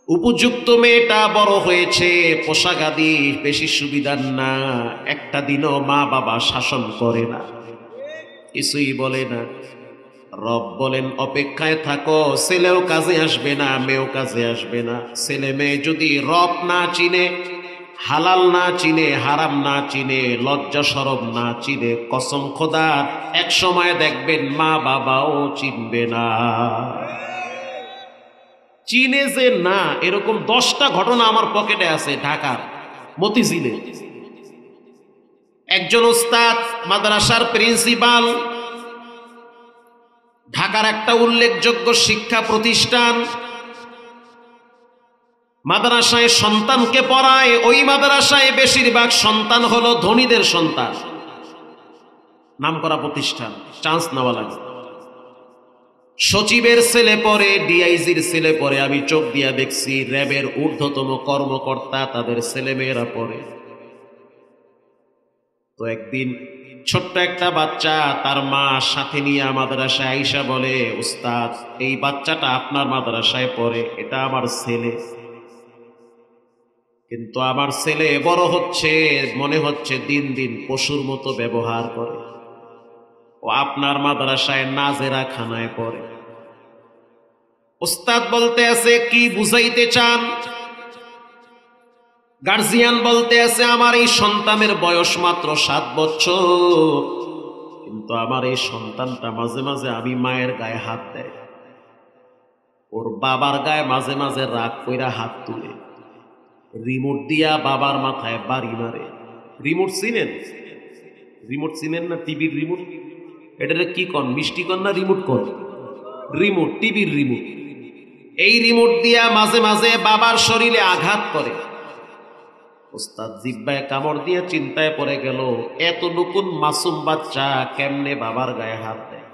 উপযুক্ত মেয়েটা বড় হয়েছে, পোশাক আদি বেশি সুবিধার না, একটা দিনও মা বাবা শাসন করে না, কিছুই বলে না। রব বলেন অপেক্ষায় থাকো, ছেলেও কাজে আসবে না, মেয়েও কাজে আসবে না। ছেলে মেয়ে যদি রব না চিনে, হালাল না চিনে, হারাম না চিনে, লজ্জা শরম না চিনে, কসম খোদার এক সময় দেখবেন মা বাবাও চিনবে না। চিনে যে না, এরকম 10টা ঘটনা আমার পকেটে আছে। ঢাকার মতিঝিলে একজন ওস্তাদ, মাদ্রাসার প্রিন্সিপাল, ঢাকার একটা উল্লেখযোগ্য শিক্ষা প্রতিষ্ঠান, মাদ্রাসায় সন্তানকে পড়ায়। ওই মাদ্রাসায় বেশিরভাগ সন্তান হলো ধনীদের সন্তান, নামকরা প্রতিষ্ঠান, চান্স নেওয়া লাগে। সচিবের ছেলে পড়ে, ডিআইজির ছেলে পড়ে, আমি চোখ দিয়া দেখছি। র্যাবের ঊর্ধ্বতম কর্মকর্তা, তাদের ছেলেমেয়েরা পড়ে। তো একদিন ছোট্ট একটা বাচ্চা তার মা সাথে নিয়ে মাদ্রাসায় আইসা বলে, উস্তাদ এই বাচ্চাটা আপনার মাদ্রাসায় পড়ে, এটা আমার ছেলে, কিন্তু আমার ছেলে বড় হচ্ছে, মনে হচ্ছে দিন দিন পশুর মতো ব্যবহার করে, ও আপনার মাদ্রাসায় নাজেরা খানায় পড়ে। উস্তাদ বলতে আছে কি বুঝাইতে চান? গার্জিয়ান বলতে আছে আমার এই সন্তানের বয়স মাত্র 7 বছর, কিন্তু আমার এই সন্তানটা মাঝে মাঝে আমি মায়ের গায়ে হাত দেয়, ওর বাবার গায়ে মাঝে মাঝে রাগ কইরা হাত তুলে, রিমোট দিয়া বাবার মাথায় বাড়ি মারে। রিমোট চিনেন? রিমোট চিনেন না? টিভির রিমোট, এটারে কি কন, মিষ্টি কন না রিমোট কন? রিমোট, টিভির রিমোট। এই রিমোট দিয়া মাঝে মাঝে বাবার শরীরে আঘাত করে। ওস্তাদ জিব্বায় কামড় দিয়ে চিন্তায় পড়ে গেল, এত নতুন মাসুম বাচ্চা কেমনে বাবার গায়ে হাত দেয়,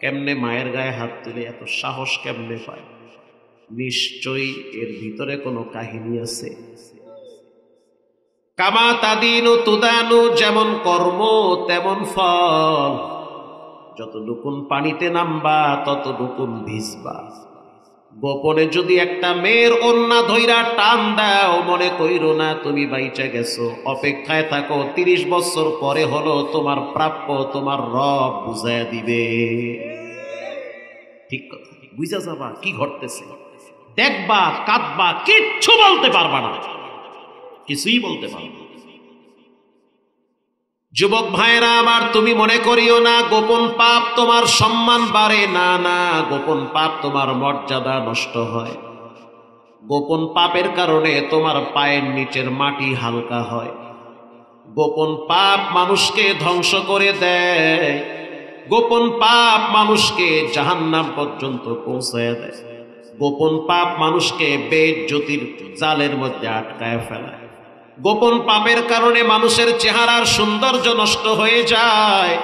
কেমনে মায়ের গায়ে হাত তুলে, এত সাহস কেমনে পায়? নিশ্চয়ই এর ভিতরে কোনো কাহিনী আছে। কামা তাদিনু তুদানু, যেমন কর্ম তেমন ফল। যত লুকুন পানিতে নামবা তত লুকুন ভিজবা। গোপনে যদি একটা মেয়ের ওন্না ধইরা টান দাও, মনে কইরো না তুমি বাইচা গেছো, অপেক্ষায় থাকো, 30 বছর পরে হলো তোমার প্রাপ্য তোমার রব বুঝাইয়া দিবে। ঠিক কথা, বুঝা যাবা কি ঘটতেছে, দেখবা, কাঁদবা, কিচ্ছু বলতে পারবা না, কিছুই বলতে পারবা না। যুবক ভাইরা আমার, তুমি মনে করিও না গোপন পাপ তোমার সম্মান বাড়ে, না না, গোপন পাপ তোমার মর্যাদা নষ্ট হয়। গোপন পাপের কারণে তোমার পায়ের নিচের মাটি হালকা হয়। গোপন পাপ মানুষকে ধ্বংস করে দেয়। গোপন পাপ মানুষকে জাহান্নাম পর্যন্ত পৌঁছায় দেয়। গোপন পাপ মানুষকে বেইজ্জতির জালের মধ্যে আটকায় ফেলায়। গোপন পাপের কারণে মানুষের চেহারার সৌন্দর্য নষ্ট হয়ে যায়।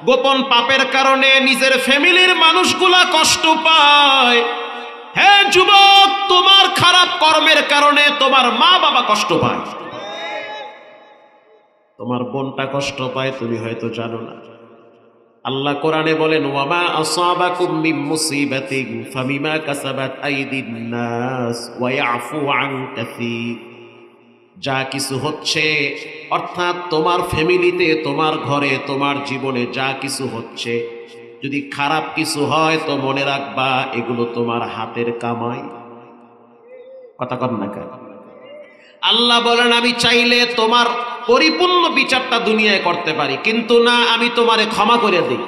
গোপন পাপের কারণে নিজের ফ্যামিলির মানুষগুলা কষ্ট পায়। হে যুবক, তোমার খারাপ কর্মের কারণে তোমার মা বাবা কষ্ট পায়, তোমার বোনটা কষ্ট পায়, তুমি হয়তো জানো না। আল্লাহ কোরআনে বলেন, ওয়ামা আসাবাকুম মিন মুসিবাতিন ফাবিমা কাসাবাত আইদিন নাস ওয়া ইয়াফু আন কাসীর। যা কিছু হচ্ছে, অর্থাৎ তোমার ফ্যামিলিতে, তোমার ঘরে, তোমার জীবনে যা কিছু হচ্ছে, যদি খারাপ কিছু হয় তো মনে রাখবা এগুলো তোমার হাতের কামাই। কথা কন না কেন? আল্লাহ বলেন আমি চাইলে তোমার পরিপূর্ণ বিচারটা দুনিয়ায় করতে পারি, কিন্তু না, আমি তোমারে ক্ষমা করে দিই।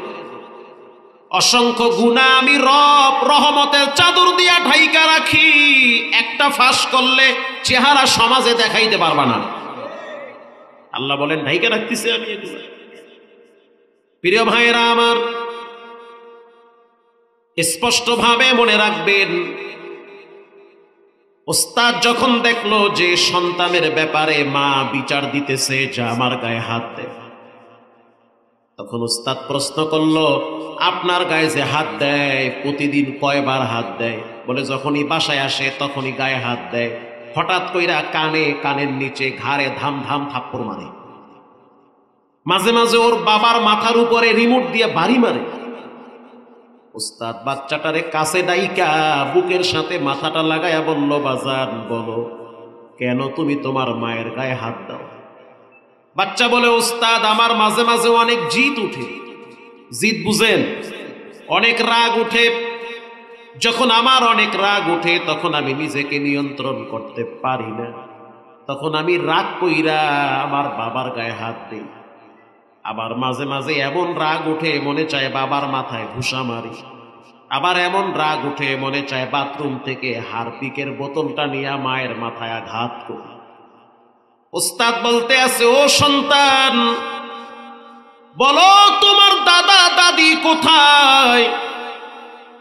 অসংখ্য গুনাহ আমি রব রহমতের চাদর দিয়া ঢাইকা রাখি, একটা ফাঁস করলে চেহারা সমাজে দেখাইতে পারবা না। আল্লাহ বলেন ঢাইকা রাখতেছি আমি এগুলো। প্রিয় ভাইরা আমার, স্পষ্টভাবে মনে রাখবেন, ওস্তাদ যখন দেখলো যে সন্তানের ব্যাপারে মা বিচার দিতেছে যে আমার গায়ে হাত দেয়, তখন উস্তাদ প্রশ্ন করলো, আপনার গায়ে যে হাত দেয় প্রতিদিন কয়বার হাত দেয়? বলে যখনই বাসায় আসে তখনই গায়ে হাত দেয়, হঠাৎ কইরা কানে, কানের নিচে, ঘাড়ে ধাম ধাম থাপ্পড় মারে, মাঝে মাঝে ওর বাবার মাথার উপরে রিমোট দিয়ে বাড়ি মারে। উস্তাদ বাচ্চাটারে কাছে ডাইকা বুকের সাথে মাথাটা লাগাইয়া বলল, বাজান বলো কেন তুমি তোমার মায়ের গায়ে হাত দাও? বাচ্চা বলে, উস্তাদ আমার মাঝে মাঝে অনেক জিদ উঠে। জিদ বুঝেন? অনেক রাগ উঠে। যখন আমার অনেক রাগ উঠে তখন আমি নিজেকে নিয়ন্ত্রণ করতে পারি না, তখন আমি রাগ কইরা আমার বাবার গায়ে হাত দিই। আবার মাঝে মাঝে এমন রাগ উঠে মনে চায় বাবার মাথায় ঘুষা মারি। আবার এমন রাগ উঠে মনে চায় বাথরুম থেকে হারপিকের বোতলটা নিয়ে মায়ের মাথায় আঘাত করি। উস্তাদ বলতে আছে, ও সন্তান বলো তোমার দাদা দাদি কোথায়?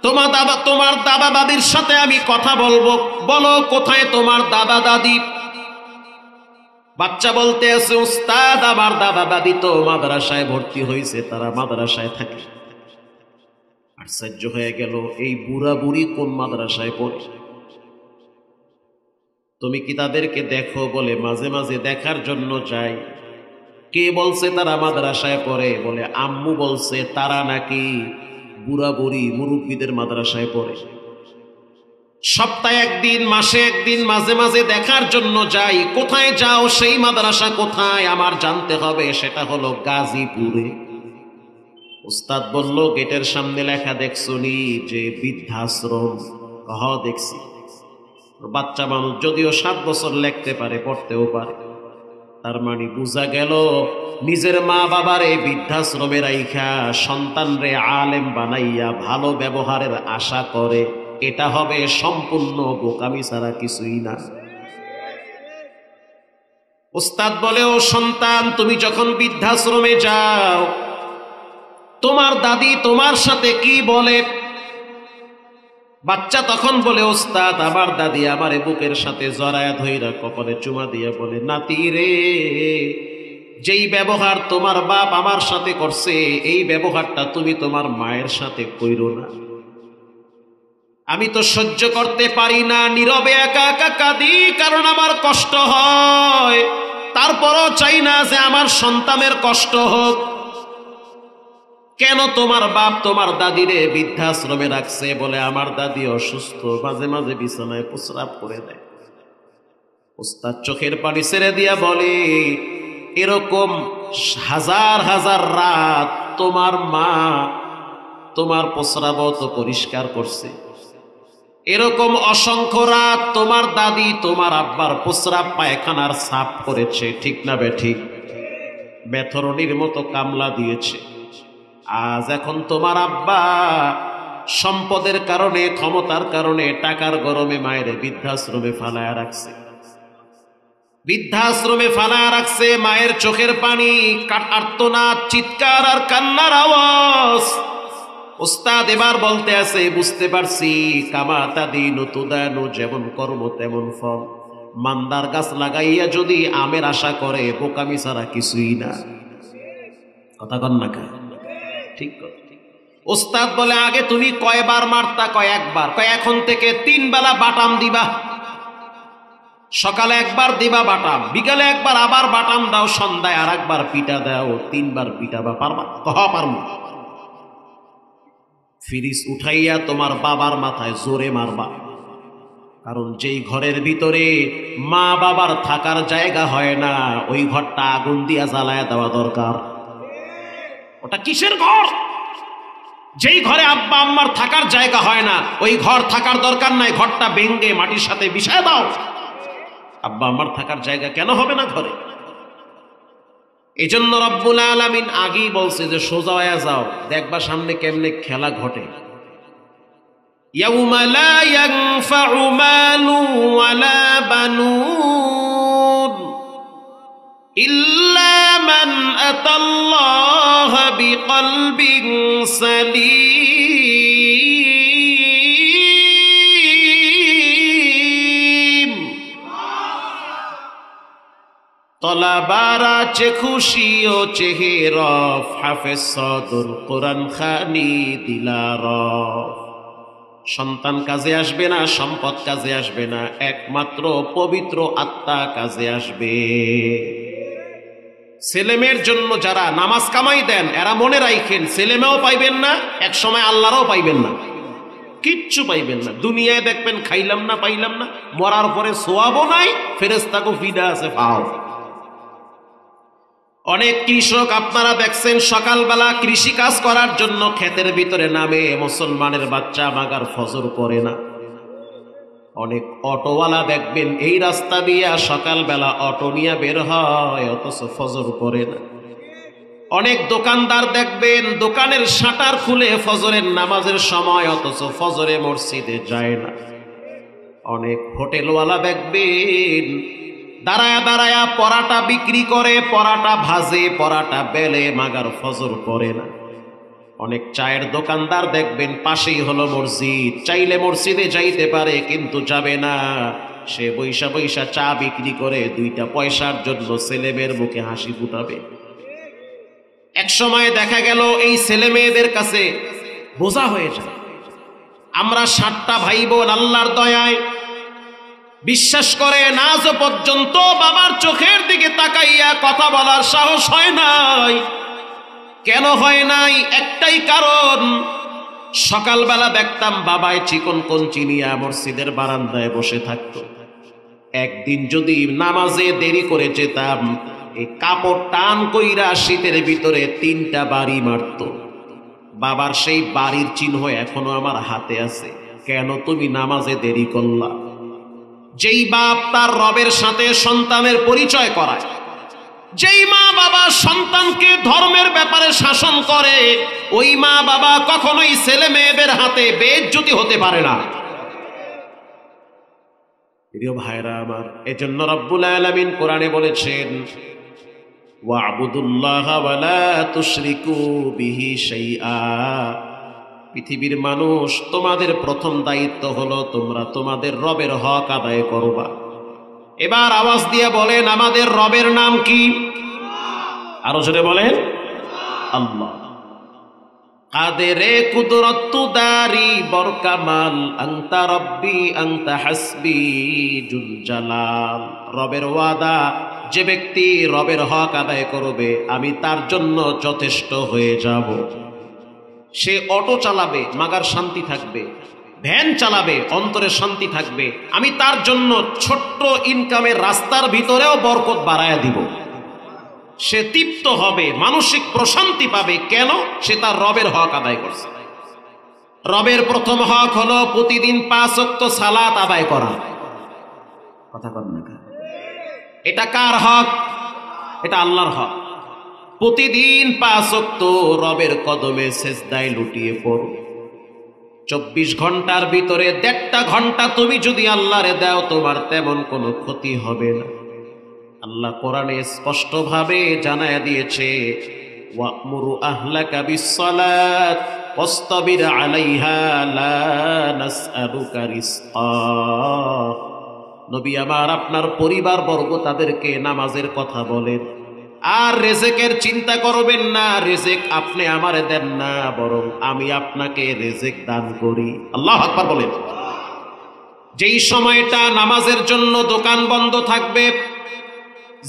তোমার দাদা দাদির সাথে আমি কথা বলবো, বলো কোথায় তোমার দাদা দাদি? বাচ্চা বলতে আছে, উস্তাদ আমার দাদা দাদি তো মাদ্রাসায় ভর্তি হয়েছে, তারা মাদ্রাসায় থাকে। আশ্চর্য হয়ে গেল, এই বুড়া বুড়ি কোন মাদ্রাসায় পড়ে? তুমি কি তাদেরকে দেখো? বলে মাঝে মাঝে দেখার জন্য যাই। কে বলছে তারা মাদ্রাসায় পড়ে? বলে আম্মু বলছে তারা নাকি বুড়া বুড়ি মুরব্বীদের মাদ্রাসায় পড়ে। সপ্তাহে একদিন, মাসে একদিন মাঝে মাঝে দেখার জন্য যাই। কোথায় যাও? সেই মাদ্রাসা কোথায় আমার জানতে হবে, সেটা হলো গাজীপুরে। উস্তাদ বলল, গেটের সামনে লেখা দেখছনি যে বৃদ্ধাশ্রম? কহ দেখছি। বাচ্চা মানুষ যদিও 7 বছর লিখতে পারে, পড়তেও পারে, তার মানে বুঝা গেল নিজের মা বাবারে বৃদ্ধাশ্রমে রাইখা সন্তানরে আলেম বানাইয়া ভালো ব্যবহারের আশা করে, এটা হবে সম্পূর্ণ বোকামি ছাড়া কিছুই না। উস্তাদ বলে, ও সন্তান তুমি যখন বৃদ্ধাশ্রমে যাও তোমার দাদি তোমার সাথে কি বলে? বাচ্চা তখন বলে, উস্তাদ আমার দাদি আমার বুকের সাথে জড়ায়া ধইরা কপালে চুমা দিয়ে বলে, নাতি রে, যেই ব্যবহার তোমার বাপ আমার সাথে করছে এই ব্যবহারটা তুমি তোমার মায়ের সাথে কইরো না। আমি তো সহ্য করতে পারি না, নীরবে একা একা কাঁদি, কারণ আমার কষ্ট হয়, তারপরও চাই না যে আমার সন্তানের কষ্ট হোক। কেন তোমার বাপ তোমার দাদিরে বৃদ্ধাশ্রমে রাখছে? বলে আমার দাদি অসুস্থ, মাঝে মাঝে বিছানায় প্রস্রাব করে দেয়। উস্তাদ চোখের পানি ছেড়ে দিয়া বলে, এরকম হাজার হাজার রাত তোমার মা তোমার প্রস্রাব তো পরিষ্কার করছে, এরকম অসংখ্য রাত তোমার দাদি তোমার আব্বার প্রস্রাব পায়খানার সাফ করেছে, ঠিক না বেঠিক? বেথরনির মতো কামলা দিয়েছে। আজ এখন তোমার আব্বা সম্পদের কারণে, ক্ষমতার কারণে, টাকার গরমে মায়ের বৃদ্ধাশ্রমে ফালায়া রাখছে। বৃদ্ধাশ্রমে ফালায়া রাখছে, মায়ের চোখের পানি, আর্তনাদ, চিৎকার আর কান্নার আওয়াজ। উস্তাদ এবার বলতে আছে, বুঝতে পারছি, কামাতা দিন তুদানু, যেমন কর্ম তেমন ফল। মান্দার গাছ লাগাইয়া যদি আমের আশা করে, বোকামি ছাড়া কিছুই না। কথা কন না কা? ঠিক কথা। উস্তাদ বলে, আগে তুমি কয়বার মারতা? কয় একবার। কয় এখন থেকে 3 বেলা বাটাম দিবা, সকালে একবার দিবা বাটাম, বিকালে একবার আবার বাটাম দাও, সন্ধ্যায় আর একবার পিটা দাও, 3 বার পিটাবা। পারবা? কহ পারমু। ফিরিস উঠাইয়া তোমার বাবার মাথায় জোরে মারবা, কারণ যেই ঘরের ভিতরে মা বাবার থাকার জায়গা হয় না, ওই ঘরটা আগুন দিয়া জ্বালায় দেওয়া দরকার। ওটা কিসের ঘর? যেই ঘরে আব্বা আম্মার থাকার জায়গা হয় না, ওই ঘর থাকার দরকার নাই, ঘরটা ভেঙ্গে মাটির সাথে মিশায় দাও। আব্বা আম্মার থাকার জায়গা কেন হবে না ঘরে? এজন্য রব্বুল আলামিন আগেই বলছে যে সোজা হয়ে যাও, দেখবা সামনে কেমনে খেলা ঘটে। ইয়াউমা লা ইয়ানফাউ মালু ওয়ালা বানুন ইল্লা মান আতাল্লাহ বিকলবিন সালিম। তলাবারা চে খুশি ও চেহেরফ হাফেজ সদুল কোরআন খানি দিলারফ। সন্তান কাজে আসবে না, সম্পদ কাজে আসবে না, একমাত্র পবিত্র আত্মা কাজে আসবে। ছেলেমেয়ের জন্য যারা নামাজ কামাই দেন এরা মনে রাখেন ছেলেমেয়েও পাইবেন না, এক সময় আল্লাহরও পাইবেন না, কিচ্ছু পাইবেন না। দুনিয়ায় দেখবেন খাইলাম না পাইলাম না, মরার পরে সোয়াবও নাই, ফেরেশতাকে ফিদা আছে পাও। অনেক কৃষক আপনারা দেখছেন সকালবেলা কৃষি কাজ করার জন্য ক্ষেতের ভিতরে নামে, মুসলমানের বাচ্চা মাগার ফজর পড়ে না। অনেক অটোওয়ালা দেখবেন এই রাস্তা দিয়ে সকালবেলা অটো নিয়ে বের হয়, অথচ ফজর পড়ে না। অনেক দোকানদার দেখবেন দোকানের শাটার খুলে ফজরের নামাজের সময়, অথচ ফজরে মসজিদে যায় না। অনেক হোটেলওয়ালা দেখবেন দাঁড়ায়া দাঁড়ায়া পরাটা বিক্রি করে, পরাটা ভাজে, পরাটা বেলে, মাগার ফজর পড়ে না। অনেক চায়ের দোকানদার দেখবেন পাশেই হলো মসজিদ, চাইলে মসজিদে যাইতে পারে কিন্তু যাবে না, সে বৈশা বৈশা চা বিক্রি করে 2টা পয়সার জন্য ছেলেমেয়ের মুখে হাসি ফুটাবে। এক সময় দেখা গেল এই ছেলে মেয়েদের কাছে বোঝা হয়ে যায়। আমরা 7টা ভাই বোন আল্লাহর দয়ায় বিশ্বাস করে আজ পর্যন্ত বাবার চোখের দিকে তাকাইয়া কথা বলার সাহস হয় নাই। কেন হয় নাই? একটাই কারণ, সকালবেলা দেখতাম বাবায় চিকন কঞ্চি নিয়ে মসজিদের বারান্দায় বসে থাকতো। একদিন যদি নামাজে দেরি করে যেতাম, এই কাপড় টান কইরা শীতের ভিতরে 3টা বাড়ি মারত। বাবার সেই বাড়ির চিহ্ন এখনো আমার হাতে আছে। কেন তুমি নামাজে দেরি করলা? যেই বাপ তার রবের সাথে সন্তানের পরিচয় করায়, যেই মা বাবা সন্তানকে ধর্মের ব্যাপারে শাসন করে, ওই মা বাবা কখনোই ছেলে মেয়েদের হাতে বেইজ্জতি হতে পারে না। প্রিয় ভাইরা আমার, এজন্য রব্বুল আলামিন কোরআনে বলেছেন, ওয়া'বুদুল্লাহা ওয়া লা তুশরিকু বিহি শাইআ। পৃথিবীর মানুষ, তোমাদের প্রথম দায়িত্ব হলো তোমরা তোমাদের রবের হক আদায় করবা। এবার আওয়াজ দিয়ে বলেন, আমাদের রবের নাম কি? আরো জোরে বলেন, আল্লাহ। কাদেরে কুদরতু দারি বরকামাল, আনতা রব্বি আনতা হাসবি জুল জালাল। রবের ওয়াদা, যে ব্যক্তি রবের হক আদায় করবে আমি তার জন্য যথেষ্ট হয়ে যাব। সে অটো চালাবে, মাগার শান্তি থাকবে, ভ্যান চালাবে, অন্তরে শান্তি থাকবে, আমি তার জন্য ছোট্ট ইনকামের রাস্তার ভিতরেও বরকত বাড়ায়া দিব। সে তৃপ্ত হবে, মানসিক প্রশান্তি পাবে। কেন? সে তার রবের হক আদায় করছে। রবের প্রথম হক হলো প্রতিদিন 5 ওয়াক্ত সালাত আদায় করা। কথা বলেন না, এটা কার হক? এটা আল্লাহর হক। প্রতিদিন 5 ওয়াক্ত রবের কদমে সেজদায় লুটিয়ে পড়ো। 24 ঘন্টার ভিতরে 1.5 ঘন্টা তুমি যদি আল্লাহরে দাও, তোমার তেমন কোনো ক্ষতি হবে না। আল্লাহ কোরআনে স্পষ্ট ভাবে জানায়া দিয়েছে, ওয়া'মুরু আহলাকা বিস-সালাত ওয়াসতাবির আলাইহা লা নাসআলুকা রিজকা। নবী আমার, আপনার পরিবার বর্গ তাদেরকে নামাজের কথা বলেন, আর রিজেকের চিন্তা করবেন না। রিজেক আপনি আমারে দেন না, বরং আমি আপনাকে রিজেক দান করি। আল্লাহু আকবার বলেন। যেই সময়টা নামাজের জন্য দোকান বন্ধ থাকবে,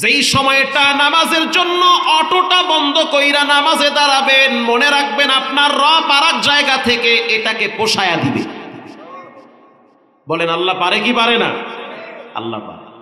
যেই সময়টা নামাজের জন্য অটোটা বন্ধ কইরা নামাজে দাঁড়াবেন, মনে রাখবেন আপনার রব আরেক জায়গা থেকে এটাকে পোষায়া দিবে। বলেন, আল্লাহ পারে কি পারে না? আল্লাহ পারে।